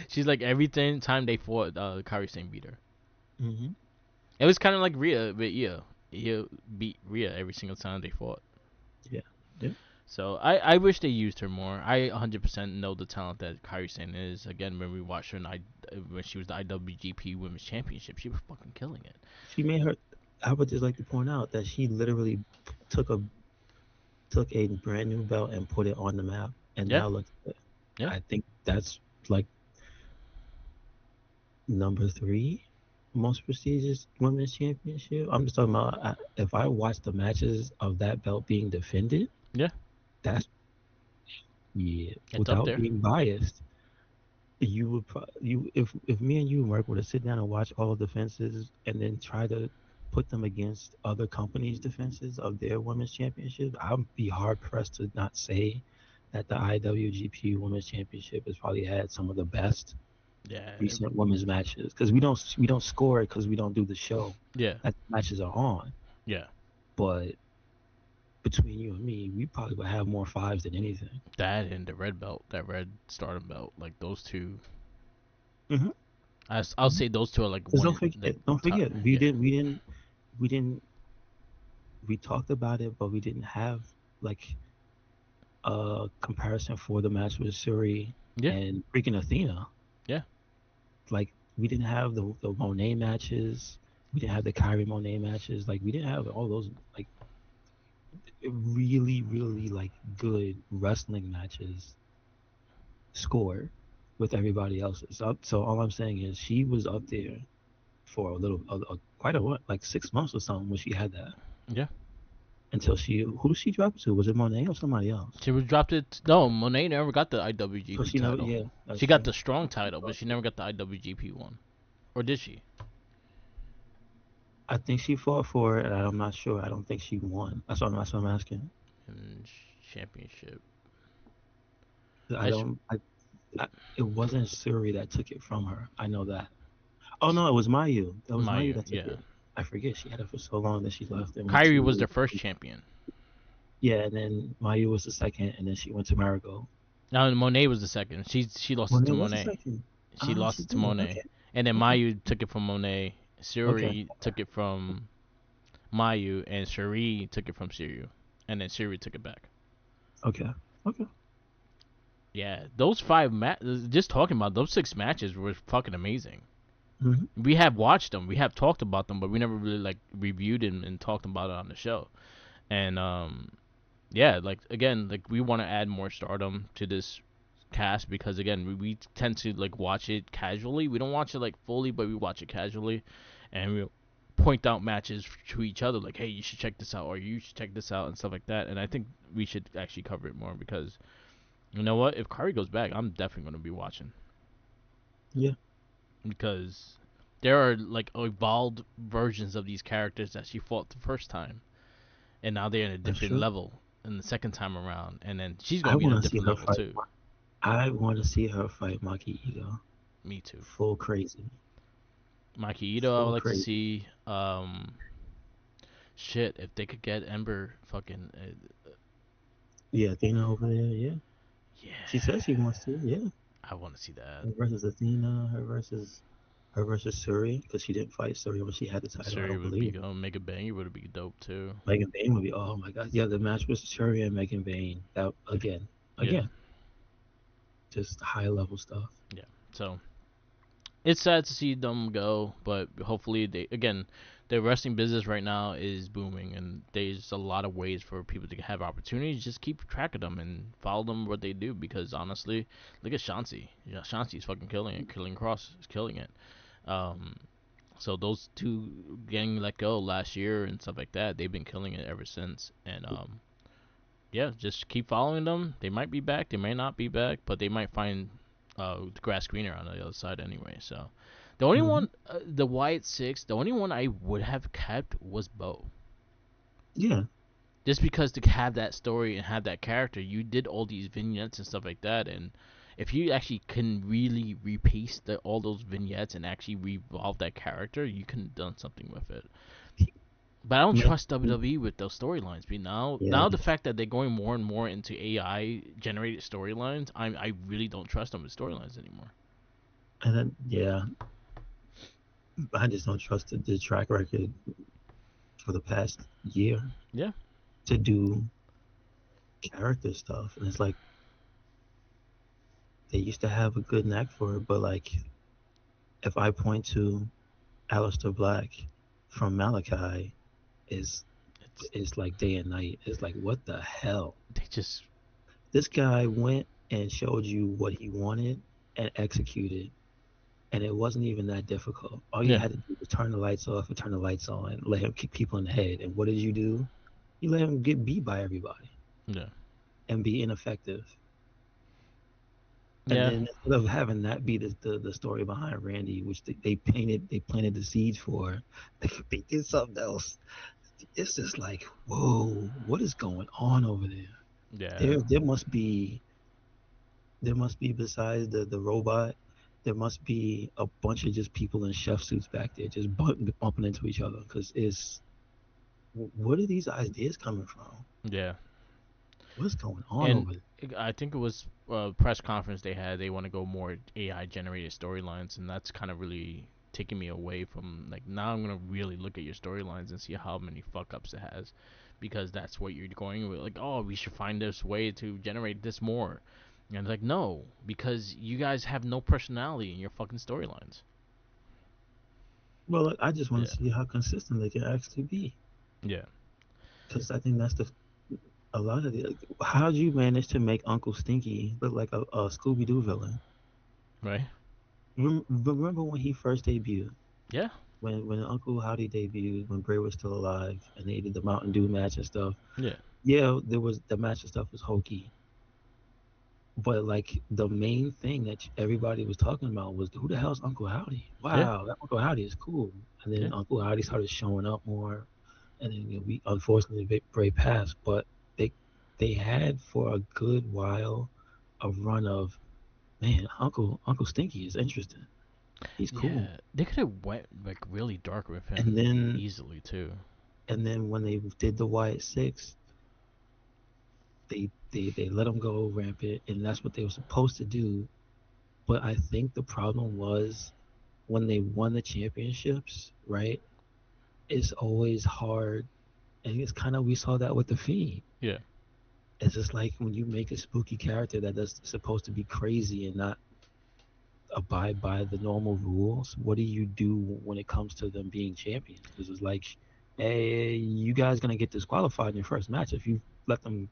She's like time they fought, Kairi Sane beat her. hmm It was kind of like Rhea, but yeah, he beat Rhea every single time they fought. yeah, yeah. So I wish they used her more. I 100% know the talent that Kairi Sane is. Again, when we watched her when she was the IWGP Women's Championship, she was fucking killing it. She made her. I would just like to point out that she literally took a took a brand new belt and put it on the map, and Yeah, now look at it. yeah, I think that's like number three most prestigious women's championship. I'm just talking about if I watch the matches of that belt being defended, yeah. that's yeah. It's up Without there. being biased, you would you if me and you Mark were to sit down and watch all the defenses and then try to put them against other companies' defenses of their women's championships, I'd be hard pressed to not say that the IWGP Women's Championship has probably had some of the best Yeah, recent women's matches because we don't score it because we don't do the show yeah, that matches are on. yeah. But between you and me, we probably would have more fives than anything. That and the red belt, that red stardom belt, like those two. Mm-hmm. I'll say those two are like Because one don't in like forget, don't top. forget, Yeah, we didn't, we talked about it, but we didn't have like a comparison for the match with Suri yeah, and freaking Athena. yeah, Like we didn't have the Monet matches. We didn't have the Kyrie Monet matches. Like we didn't have all those like really, really like good wrestling matches scored with everybody else's. So all I'm saying is she was up there for quite a what, like 6 months or something when she had that. yeah. Until who did she drop to? Was it Monet or somebody else? She was dropped it. No, Monet never got the So IWGP she never, title. yeah, that's She got true. the strong title, but she never got the IWGP one. Or did she? I think she fought for it, and I'm not sure. I don't think she won. That's what I'm asking. And championship. I I sh- don't. It wasn't Suri that took it from her. I know that. Oh no, it was Mayu. That was Mayu Maya, that took yeah. it. I forget she had it for so long that she left and went Kyrie was the to first champion. yeah, and then Mayu was the second, and then she went to Marigold. Now Monet was the second. She lost it Monet to was the Monet. second. She lost She it to did. Monet, Okay, and then okay, Mayu took it from Monet. okay, Suri took it from Mayu, and Shuri took it from Siriu, and then Siri took it back. okay, okay. Yeah, those just talking about those 6 matches were fucking amazing. hmm We have watched them, we have talked about them, but we never really like reviewed and talked about it on the show. And yeah, like again, like we want to add more stardom to this cast because again, we tend to like watch it casually. We don't watch it like fully, but we watch it casually, and we point out matches to each other like, hey, you should check this out, or you should check this out, and stuff like that. And I think we should actually cover it more because You know what? If Kari goes back, I'm definitely gonna be watching Yeah, because there are like evolved versions of these characters that she fought the first time, and now they're in a that's different true. level in the second time around, and then she's I gonna be in a want to see different her level fight. too. I want to see her fight Maki Ito. Me too. Full crazy. Maki Ito, I would Full like to crazy. see. Shit, if they could get Ember, fucking, Yeah, Athena over there. Yeah, she yeah, says she wants to. Yeah, I want to see that. her versus Athena. Her versus Suri because she didn't fight Suri when she had the title. I Suri don't would be believe. going Mega Banger would be dope too. Megan Bayne would be. Oh my god. Yeah, the match was Suri and Megan Bayne. That again, Yeah, again, just high level stuff. yeah. So it's sad to see them go, but hopefully they again, the wrestling business right now is booming, and there's a lot of ways for people to have opportunities. Just keep track of them and follow them what they do, because honestly, look at Shanti. Yeah, Shanti's fucking killing it. Killing Cross is killing it. Um, so those two getting let go last year and stuff like that, they've been killing it ever since. And yeah, just keep following them. They might be back, they may not be back, but they might find the grass greener on the other side anyway. So the only Hmm. one, the Wyatt Six, the only one I would have kept was Bo. Yeah. Just because to have that story and have that character, you did all these vignettes and stuff like that, and if you actually can really repaste all those vignettes and actually revolve that character, you can have done something with it. But I don't Make, trust WWE with those storylines. But yeah. now the fact that they're going more and more into AI generated storylines, I really don't trust them with storylines anymore. And then yeah, I just don't trust the track record for the past year Yeah, to do character stuff. And it's like they used to have a good knack for it, but like if I point to Aleister Black from Malachi, is it's it's like day and night. It's like what the hell? they just This guy went and showed you what he wanted and executed, and it wasn't even that difficult. All you yeah had to do was turn the lights off and turn the lights on, let him kick people in the head. And what did you do? You let him get beat by everybody yeah and be ineffective. And yeah then instead of having that be the story behind Randy, which they planted the seeds for, they did something else. It's just like, whoa, what is going on over there? yeah There must be besides the robot, there must be a bunch of just people in chef suits back there just bumping into each other because it's what are these ideas coming from? yeah. What's going on And over there? I think it was a press conference they had. They want to go more AI generated storylines, and that's kind of really taking me away from like now I'm gonna really look at your storylines and see how many fuck ups it has, because that's what you're going with. Like, oh, we should find this way to generate this more, and it's like no, because you guys have no personality in your fucking storylines. Well, I just want Yeah, to see how consistent they can actually be yeah, because I think that's the a lot of the. How did you manage to make Uncle Stinky look like a Scooby Doo villain? right, Remember when he first debuted? yeah, When Uncle Howdy debuted, when Bray was still alive, and they did the Mountain Dew match and stuff. yeah, Yeah, there was the match and stuff was hokey, but like the main thing that everybody was talking about was who the hell's Uncle Howdy? yeah, Wow, that Uncle Howdy is cool. And yeah, then Uncle Howdy started showing up more, and then we unfortunately Bray passed, but they they had for a good while a run of man, Uncle Stinky is interesting. He's cool. yeah. They could have went like really dark with And him then easily too. when they did the Wyatt Six, they let him go rampant, and that's what they were supposed to do. But I think the problem was when they won the championships, right? It's always hard, and it's kind of we saw that with the Fiend. Yeah, It's just like when you make a spooky character that is supposed to be crazy and not abide by the normal rules. What do you do when it comes to them being champions? Because it's like, hey, you guys gonna get disqualified in your first match if you let them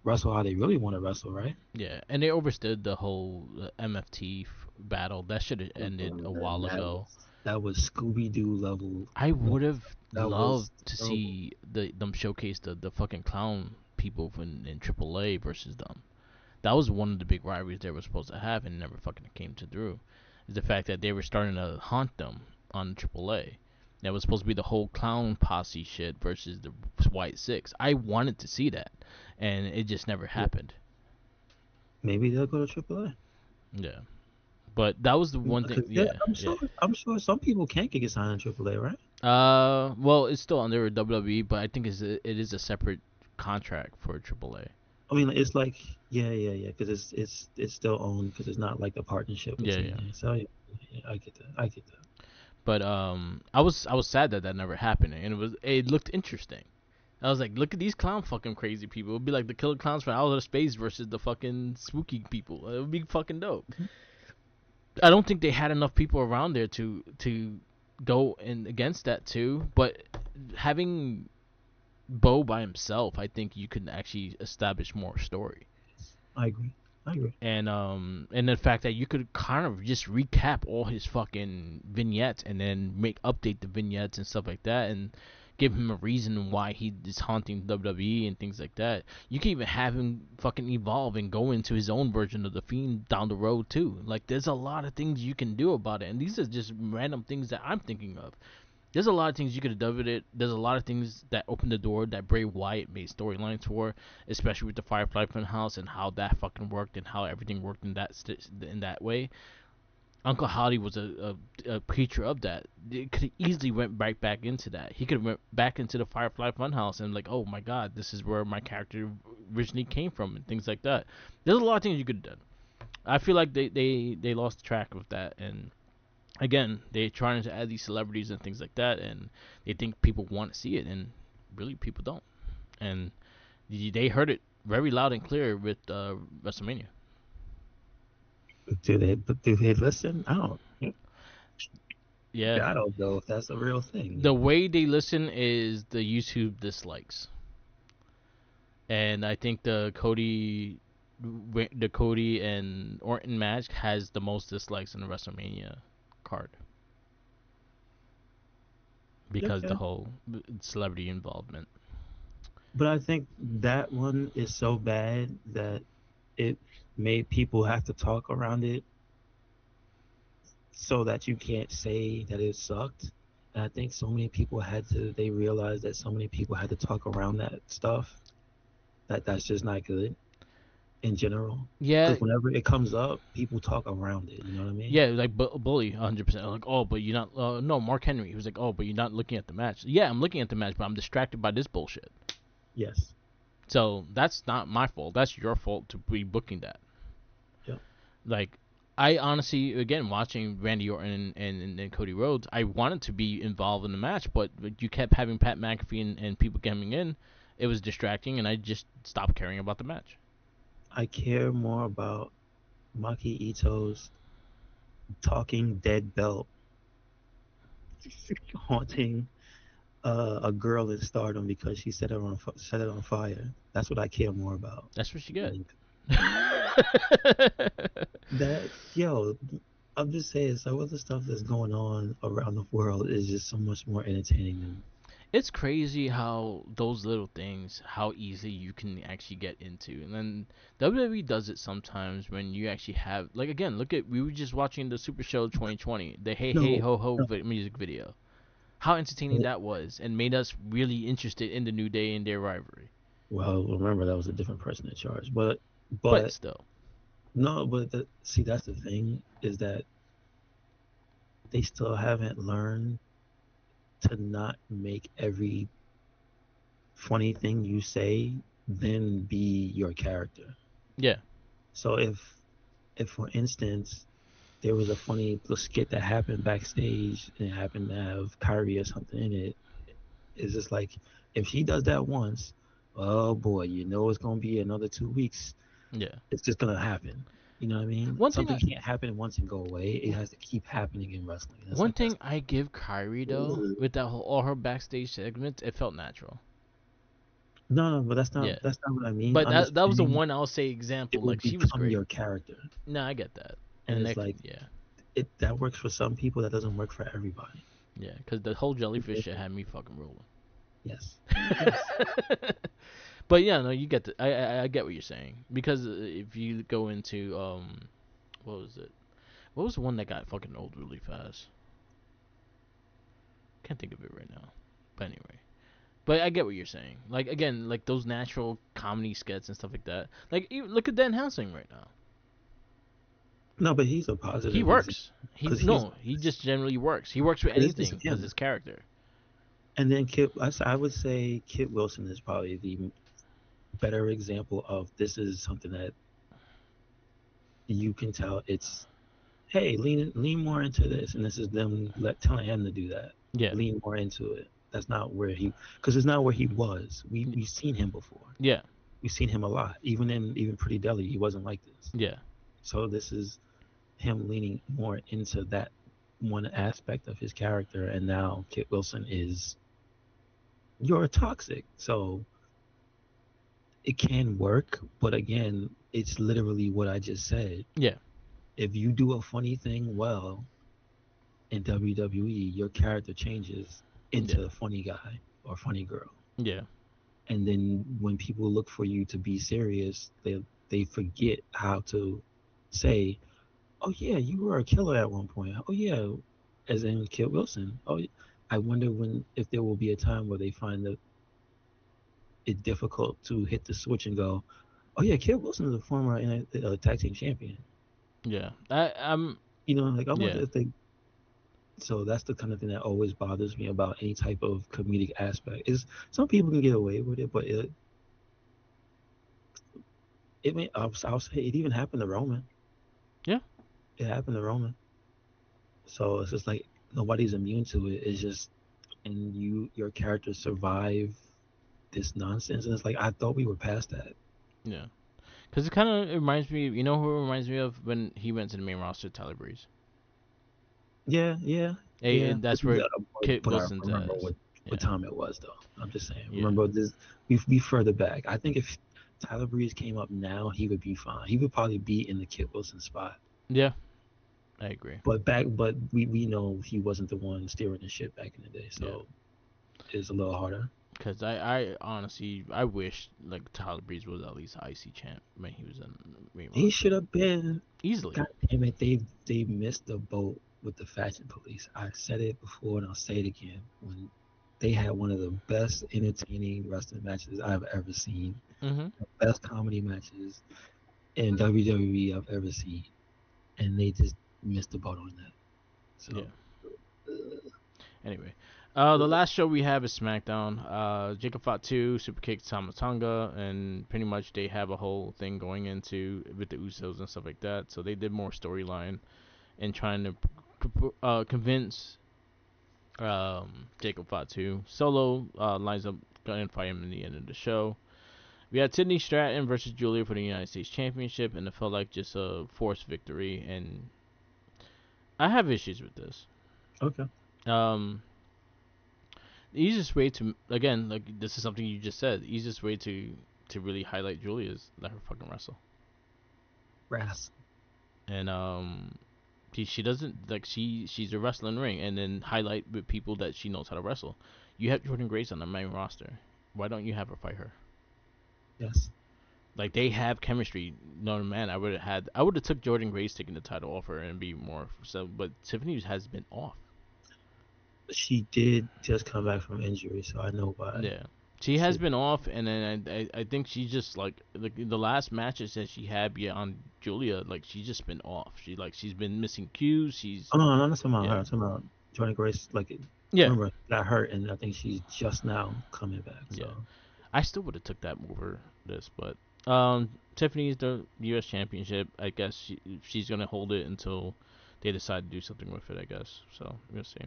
wrestle how they really want to wrestle, right? yeah, and they overstood the whole MFT battle. That should have ended a And while ago. that was Scooby Doo level. I would have That loved was to terrible. see them showcase the fucking clown people in AAA versus them. That was one of the big rivalries they were supposed to have and never fucking came to through. Is the fact that they were starting to haunt them on AAA. That was supposed to be the whole clown posse shit versus the White Six. I wanted to see that, and it just never Yeah. happened. Maybe they'll go to AAA. Yeah, but that was the one thing. Because Yeah, yeah. I'm sure some people can't get signed in AAA, right? Well, it's still under WWE, but I think it is a separate contract for AAA. I mean, it's like, yeah, because it's still owned because it's not like the partnership with Yeah, yeah. TNA. So yeah, I get that. I get that. But I was sad that that never happened, and it looked interesting. I was like, look at these clown fucking crazy people. It'd be like the killer clowns from outer space versus the fucking spooky people. It would be fucking dope. Mhm. I don't think they had enough people around there to go in against that too. But having Bo by himself, I think you could actually establish more story. I agree. I agree. And the fact that you could kind of just recap all his fucking vignettes and then update the vignettes and stuff like that and give him a reason why he is haunting WWE and things like that. You can even have him fucking evolve and go into his own version of the Fiend down the road too. Like there's a lot of things you can do about it, and these are just random things that I'm thinking of. There's a lot of things you could have done with it. There's a lot of things that opened the door that Bray Wyatt made storylines for, especially with the Firefly Funhouse and how that fucking worked and how everything worked in that way. Uncle Howdy was a creature of that. It could have easily went right back into that. He could have went back into the Firefly Funhouse and like, oh my god, this is where my character originally came from and things like that. There's a lot of things you could have done. I feel like they lost track of that, and again, they're trying to add these celebrities and things like that, and they think people want to see it, and really people don't. And they heard it very loud and clear with WrestleMania. Do they listen? Yeah, I don't know if that's a real thing. the way they listen is the YouTube dislikes, and I think the Cody and Orton match has the most dislikes in the WrestleMania card because the Okay. whole celebrity involvement. But I think that one is so bad that it made people have to talk around it so that you can't say that it sucked. And I think so many people they realized that so many people had to talk around that stuff, that's just not good in general. Yeah, Because whenever it comes up, people talk around it. You know what I mean? yeah, like bully, 100%. Like, oh, but you're not. No, Mark Henry. He was like, oh, but you're not looking at the match. Yeah, I'm looking at the match, but I'm distracted by this bullshit. Yes. So that's not my fault. That's your fault to be booking that. Yeah. Like, I honestly, again, watching Randy Orton and Cody Rhodes, I wanted to be involved in the match, but you kept having Pat McAfee and people coming in. It was distracting, and I just stopped caring about the match. I care more about Maki Ito's talking dead belt haunting a girl in Stardom because she set it on fire. That's what I care more about. That's what you get. Like, that, yo, I'm just saying, some of the stuff that's going on around the world is just so much more entertaining than. It's crazy how those little things, how easy you can actually get into. And then WWE does it sometimes when you actually have, like, again, we were just watching the Super Show 2020, the Hey Hey No, Ho Ho no. music video. How entertaining that was and made us really interested in the New Day and their rivalry. Well, remember that was a different person in charge, but But but still, no, see, that's the thing is that they still haven't learned to not make every funny thing you say then be your character. yeah, So if for instance there was a funny little skit that happened backstage and it happened to have Kyrie or something in it, it's just like if she does that once, oh boy, you know it's gonna be another 2 weeks. yeah. It's just gonna happen. You know what I mean? One thing Something can't happen once and go away. It has to keep happening in wrestling. one thing I give Kyrie though, Ugh. with that whole all her backstage segments, it felt natural. No, but Yeah. that's not what I mean. But I'm just that was the saying one I'll say example. it will Like she was become great. your character, No, I get that. and And it's that, like yeah, it that works for some people. That doesn't work for everybody. yeah, because the whole jellyfish shit had me fucking rolling. Yes, yes. But yeah, no, you get the. I get what you're saying because if you go into what was it? What was the one that got fucking old really fast? Can't think of it right now. But anyway. But I get what you're saying. Like again, like those natural comedy skits and stuff like that. Like even, look at Dan Helsing right now. No, but he's a He positive example works. He because he's no, he just generally works. He works with because this anything is because him. his character. And then Kit, I would say Kit Wilson is probably the better example of this is something that you can tell it's hey lean more into this, and this is them telling him to do that. Yeah, Lean more into it. That's not where he because it's not where he was. We've seen him before. yeah, We've seen him a lot. Even Pretty Deli, he wasn't like this. yeah, So this is him leaning more into that one aspect of his character, and now Kit Wilson is you're toxic. So it can work, but again, it's literally what I just said. yeah, If you do a funny thing well in WWE, your character changes yeah, into a funny guy or funny girl. yeah, And then when people look for you to be serious, they forget how to say, "Oh yeah, you were a killer at one point." Oh yeah, as in Kit Wilson. Oh, I wonder when if there will be a time where they find that it difficult to hit the switch and go, "Oh yeah, Kit Wilson is a former tag team champion." yeah. I'm Like I wonder yeah, if they. So that's the kind of thing that always bothers me about any type of comedic aspect. Is some people can get away with it, but it may I'll say it even happened to Roman. yeah, It happened to Roman. So it's just like nobody's immune to it. It's just and your character survive this nonsense, and it's like I thought we were past that. yeah. Because it kind of reminds me. You know who it reminds me of when he went to the main roster, Tyler Breeze. Yeah, yeah, Hey, yeah. and that's where Kit But I Wilson's remember at. what Yeah, time it was though. I'm just saying. yeah, Remember this? We further back. I think if Tyler Breeze came up now, he would be fine. He would probably be in the Kit Wilson spot. yeah. I agree. But we know he wasn't the one steering the ship back in the day, Yeah. so it's a little harder. Because I honestly, I wish like Tyler Breeze was at least IC champ when he was in the main He roster. should have been. Easily. God damn it, they missed the boat with the Fashion Police. I said it before and I'll say it again. When they had one of the best entertaining wrestling matches I've ever seen, Mm-hmm. the best comedy matches in WWE I've ever seen, and they just missed the boat on that. Yeah. So, Anyway, the last show we have is SmackDown. Jacob Fatu super kicked Tamatonga, and pretty much they have a whole thing going into with the Usos and stuff like that. So they did more storyline and trying to convince Jacob Fatu. Solo lines up gonna fight him in the end of the show. We had Sydney Stratton versus Julia for the United States Championship, and it felt like just a forced victory. And I have issues with this. okay. Um, the easiest way to again, like this is something you just said. The easiest way to really highlight Julia is let her fucking wrestle. Brass. And she doesn't like she's a wrestling ring, and then highlight with people that she knows how to wrestle. You have Jordan Grace on the main roster. Why don't you have her fight her? Yes. Like they have chemistry. No man, I would have took Jordan Grace taking the title off her and be more so. But Tiffany has been off. She did just come back from injury, so I know why. Yeah, she has She, been off, and then I think she's just like the last matches that she had on Julia, like she's just been off. She's been missing cues. oh no, I'm not talking about her. Yeah, I'm talking about Jordan Grace. Like, yeah, remember, got hurt, and I think she's just now coming back. yeah. So I still would have took that over this, but Tiffany's the U.S. Championship. I guess she's gonna hold it until they decide to do something with it. I guess so. We'll see.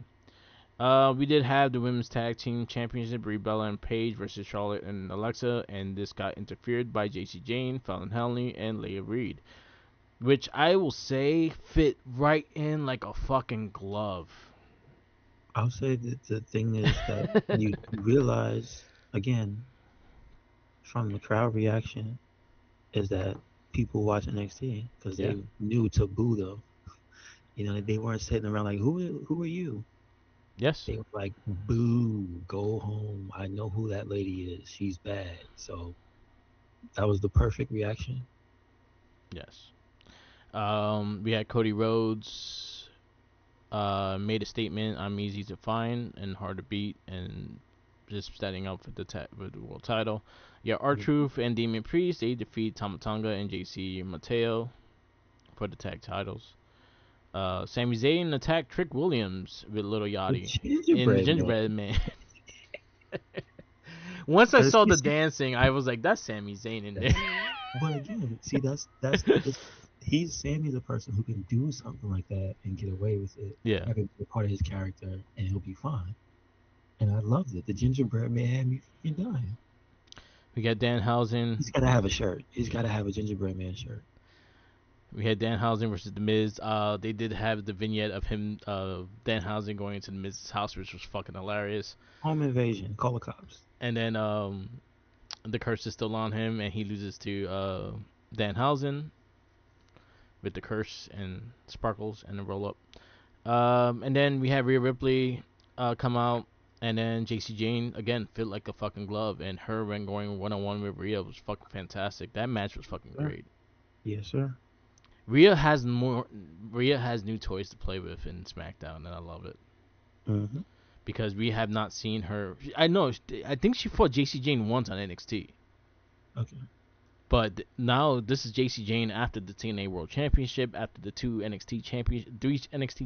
We did have the women's tag team championship, Brie Bella and Paige versus Charlotte and Alexa, and this got interfered by JC Jane, Fallon Henley, and Leah Reed, which I will say fit right in like a fucking glove. I'll say that the thing is that you realize again from the crowd reaction is that people watch NXT because Yeah. they knew to boo them. They weren't sitting around like who are you? Yes. They were like boo, go home. I know who that lady is. She's bad. So That was the perfect reaction. Yes. We had Cody Rhodes made a statement. I'm easy to find and hard to beat, and just setting up for with the world title. Yeah, R-Truth and Damian Priest, they defeat Tamatonga and JC Mateo for the tag titles. Sami Zayn attacked Trick Williams with Little The Yachty in the gingerbread man. Gingerbread Man. Once I saw You the see, dancing, I was like, "That's Sami Zayn in there." that's, but again, see, that's this. He's Sammy's a person who can do something like that and get away with it, Yeah, have it be a part of his character, and he'll be fine. And I loved it. The gingerbread man had me freaking dying. we got Danhausen. He's gotta have a shirt. He's gotta have a gingerbread man shirt. We had Danhausen versus The Miz. They did have the vignette of him, Danhausen going into The Miz's house, which was fucking hilarious. Home invasion. Call the cops. And then the curse is still on him, and he loses to Danhausen with the curse and sparkles and the roll up. And then we have Rhea Ripley come out, and then JC Jane again fit like a fucking glove, and her when going 1-on-1 with Rhea was fucking fantastic. That match was fucking Sir. great. Yes, sir. Rhea has more. Rhea has new toys to play with in SmackDown, and I love it Mm-hmm. because we have not seen her. I know. I think she fought JC Jane once on NXT, Okay. but now this is JC Jane after the TNA World Championship, after the three NXT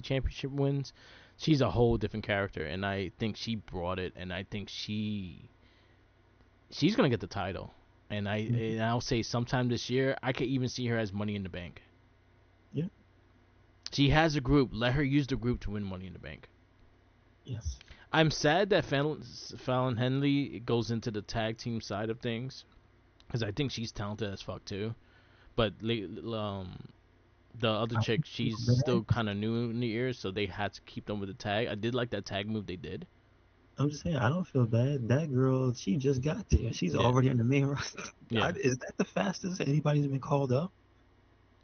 Championship wins. She's a whole different character, and I think she brought it, and I think she's gonna get the title, Mm-hmm. and I'll say sometime this year I could even see her as Money in the Bank. Yeah. She has a group. Let her use the group to win Money in the Bank. Yes. I'm sad that Fallon Henley goes into the tag team side of things because I think she's talented as fuck too. But the other I chick, feel she's bad. still kind of new in the ears, so they had to keep them with the tag. I did like that tag move they did. I'm just saying, I don't feel bad. That girl, she just got there. She's Yeah, already on the main roster. yeah. Is that the fastest anybody's been called up?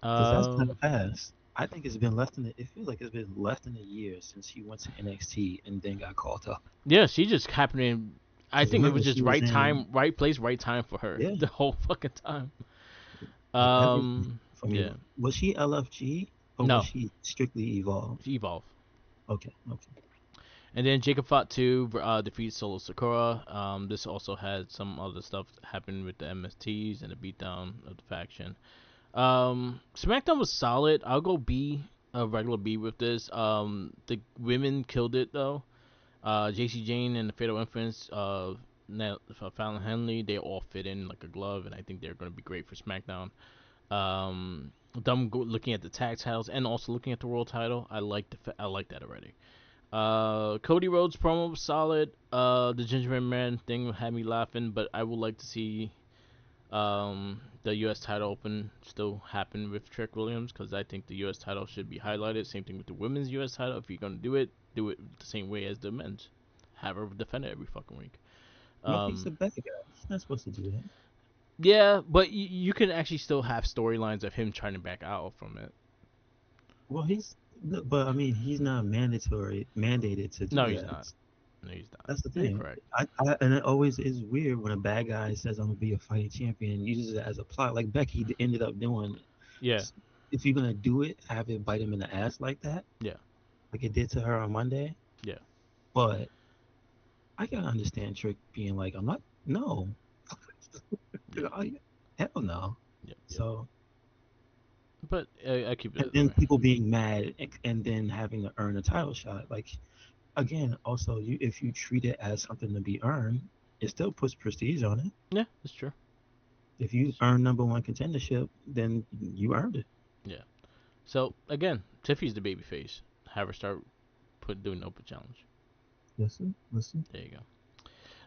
Because that's kind Um, of fast. I think it's been less than it feels like it's been less than a year since she went to NXT and then got called up. yeah, she just happening. I Because think it remember, was just she was right in, time, right place, right time for her yeah, the whole fucking time. like everything from Yeah. Evolve. Was she LFG or was No, she strictly Evolve? Evolve. Okay, okay. And then Jacob Fought 2 defeats Solo Sakura. This also had some other stuff happen with the MSTs and the beatdown of the faction. SmackDown was solid. I'll go B, a regular B with this. The women killed it though. JC Jane and the Fatal Infants, Fallon Henley, they all fit in like a glove, and I think they're going to be great for SmackDown. Them looking at the tag titles and also looking at the world title, I like that already. Cody Rhodes promo was solid. The Gingerbread Man thing had me laughing, but I would like to see the U.S. title open still happen with Trick Williams because I think the U.S. title should be highlighted. Same thing with the women's U.S. title. If you're gonna do it the same way as the men's. Have her defend it every fucking week. Well, he's a Um, bad guy. He's not supposed to do that. yeah, but you can actually still have storylines of him trying to back out from it. Well, but I mean, he's not mandated to No, do he's that. not. No, he's not. That's the You're thing. correct. And it always is weird when a bad guy says I'm gonna be a fighting champion and uses it as a plot. Like Becky ended up doing. Yeah, If you're gonna do it, have it bite him in the ass like that, yeah, like it did to her on Monday. yeah, But I can understand Trick being like, I'm not. No, yeah, hell no. yeah. So But I keep it and that then way. people being mad and then having to earn a title shot. Like again, also if you treat it as something to be earned, it still puts prestige on it. Yeah, that's true. If you earn number one contendership, then you earned it. Yeah. So again, Tiffy's the baby face. Have her start doing the open challenge. Listen, listen. There you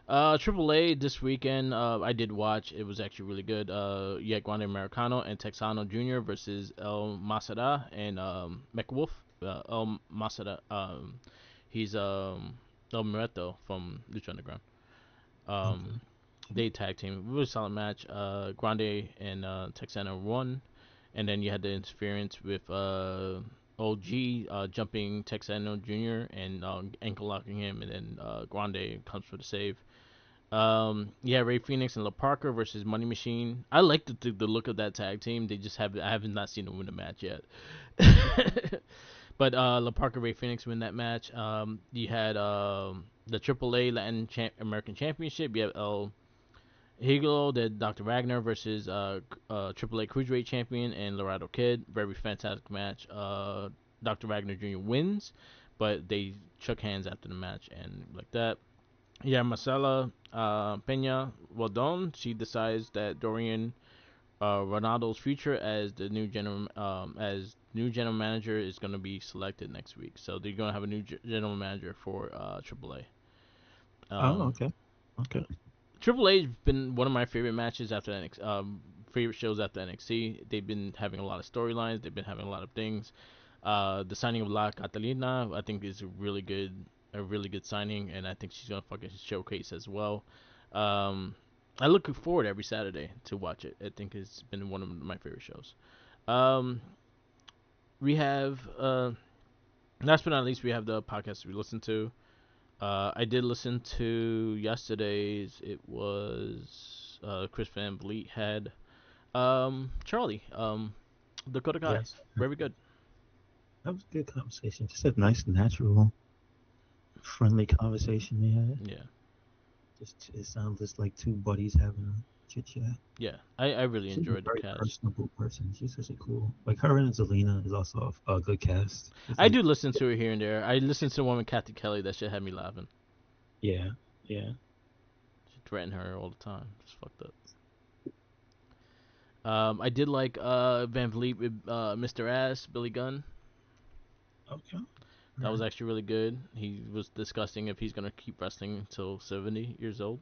go. Triple A this weekend. I did watch. It was actually really good. You had Grande Americano and Texano Jr. versus El Masada and McWolf. El Masada. He's El Muerto from Lucha Underground. Okay. Um, they tag team. Really solid match. Grande and Texano won, and then you had the interference with OG jumping Texano Jr. and ankle locking him, and then Grande comes for the save. Yeah, Ray Phoenix and La Parker versus Money Machine. I like the look of that tag team. They just have I haven't not seen them win a match yet. But La Parker, Ray Phoenix win that match. You had the AAA Latin American Championship. You have El Higlo, the Dr. Wagner versus AAA Cruiserweight Champion and Laredo Kid. Very fantastic match. Dr. Wagner Jr. wins, but they shook hands after the match and like that. Yeah, Marcela Pena Waldon. She decides that Dorian Ronaldo's future as the new general manager is going to be selected next week. So they're going to have a new general manager for AAA. Oh, Um, okay. Okay. Triple H has been one of my favorite matches after favorite shows after NXT. They've been having a lot of storylines. They've been having a lot of things. The signing of La Catalina, I think, is a really good signing, and I think she's gonna fucking showcase as well. Um, I look forward every Saturday to watch it. I think it's been one of my favorite shows. Um, we have last but not least, we have the podcast we listen to. I did listen to yesterday's. It was Chris Van Vliet had Charlie, Dakota Guy. Yes. Very good. That was a good conversation. Just a nice, natural, friendly conversation they had. Yeah, Just it sounds just like two buddies having a chit chat. yeah. I really She's a enjoyed the very cast. personable person. She's such a cool. Like her and Zelina is also a good cast. It's I like, do listen to it here and there. I listened to the one with Kathy Kelly. That shit had me laughing. yeah, yeah. She threatened her all the time. It's fucked up. I did like Van Vliet with Mr. Ass, Billy Gunn. Okay. That was Right. actually really good. He was discussing if he's gonna keep wrestling until 70 years old.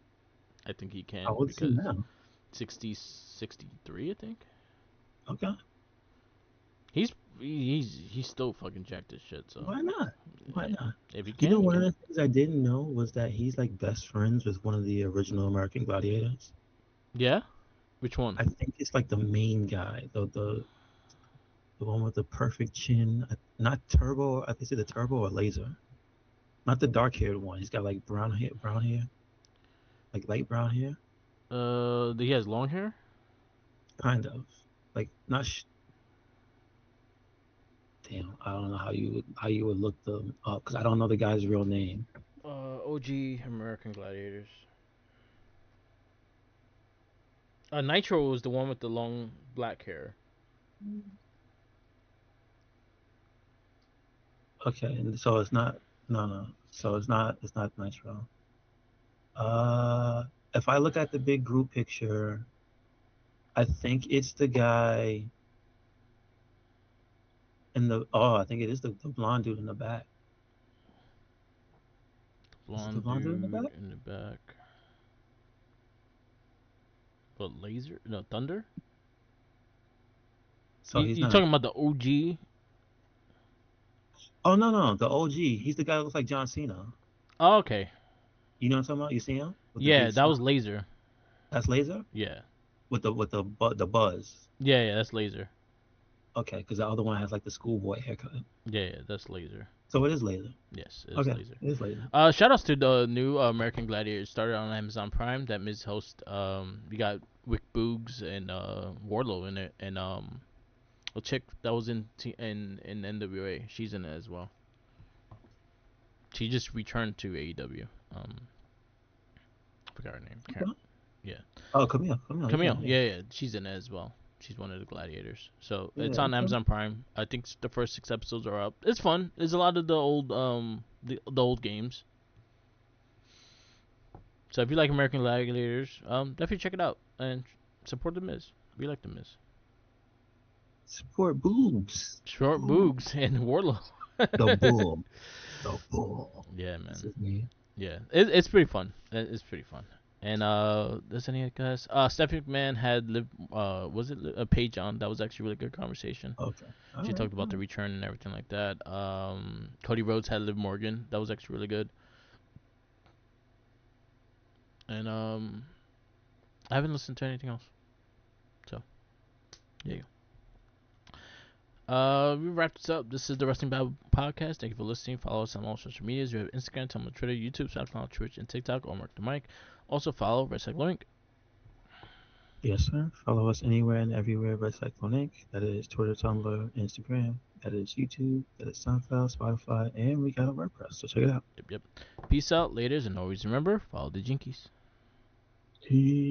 I think he How can old is he because now? 60, 63, I think. Okay. He's he's still fucking jacked as shit. So Why not? Why yeah, not? if he You know, can, he one of can. the things I didn't know was that he's like best friends with one of the original American Gladiators. Yeah, which one? I think it's like the main guy, the one with the perfect chin. Not Turbo. I think it's the Turbo or Laser. Not the dark haired one. He's got like brown hair, like light brown hair, He has long hair. kind of. Like not. Damn, I don't know how you would look them up because I don't know the guy's real name. OG American Gladiators. Nitro was the one with the long black hair. Okay, and so it's not. No, no. So it's not Nitro. Uh, if I look at the big group picture, I think it's the guy in the. Oh, I think it is the blonde dude in the back. Is it the Blonde blonde dude in the dude back? in the back. But laser? No, Thunder. So he's You not. talking about the OG? Oh no, no, the OG. He's the guy that looks like John Cena. Oh, okay. You know what I'm talking about? You see him with the Yeah, big that was smile? laser. That's Laser Yeah. with the buzz. Yeah, yeah, that's laser. Okay, because the other one has like the schoolboy haircut. Yeah, yeah, that's laser. So it is Laser. Yes, it is Okay, laser. it is Laser. Shout outs to the new American Gladiators started on Amazon Prime that Miz host. We got Rick Boogs and Warlow in it, and a chick that was in NWA. She's in it as well. She just returned to AEW. Forgot her name. Karen. Okay. Yeah. Oh, Camille, Camille, yeah, Camille. yeah, Yeah, yeah. She's in it as well. She's one of the gladiators. So yeah. it's on Okay. Amazon Prime. I think the first 6 episodes are up. It's fun. There's a lot of the old the old games. So if you like American Gladiators, definitely check it out and support the Miz. We like the Miz. Support boobs. Short Boobs. Boogs and Warlow. The bull. The bull. Yeah, That's man. his name. Yeah, it's pretty fun. It's pretty fun. And there's any guys? Stephanie McMahon had was it a page on? That was actually a really good conversation. Okay. All She right. talked All about the right. return and everything like that. Cody Rhodes had Liv Morgan. That was actually really good. And I haven't listened to anything else. So yeah. We wrapped this up. This is the Wrestling Babble podcast. Thank you for listening. Follow us on all social medias. We have Instagram, Tumblr, Twitter, YouTube, SoundCloud, Twitch, and TikTok. Or Mark the Mic. Also follow Red Cycle Inc. Yes, sir. Follow us anywhere and everywhere but Cyclone Inc. That is Twitter, Tumblr, Instagram. That is YouTube. That is SoundCloud, Spotify, and we got a WordPress. So check it out. Yep. Peace out, laters, and always remember, follow the Jinkies. Peace.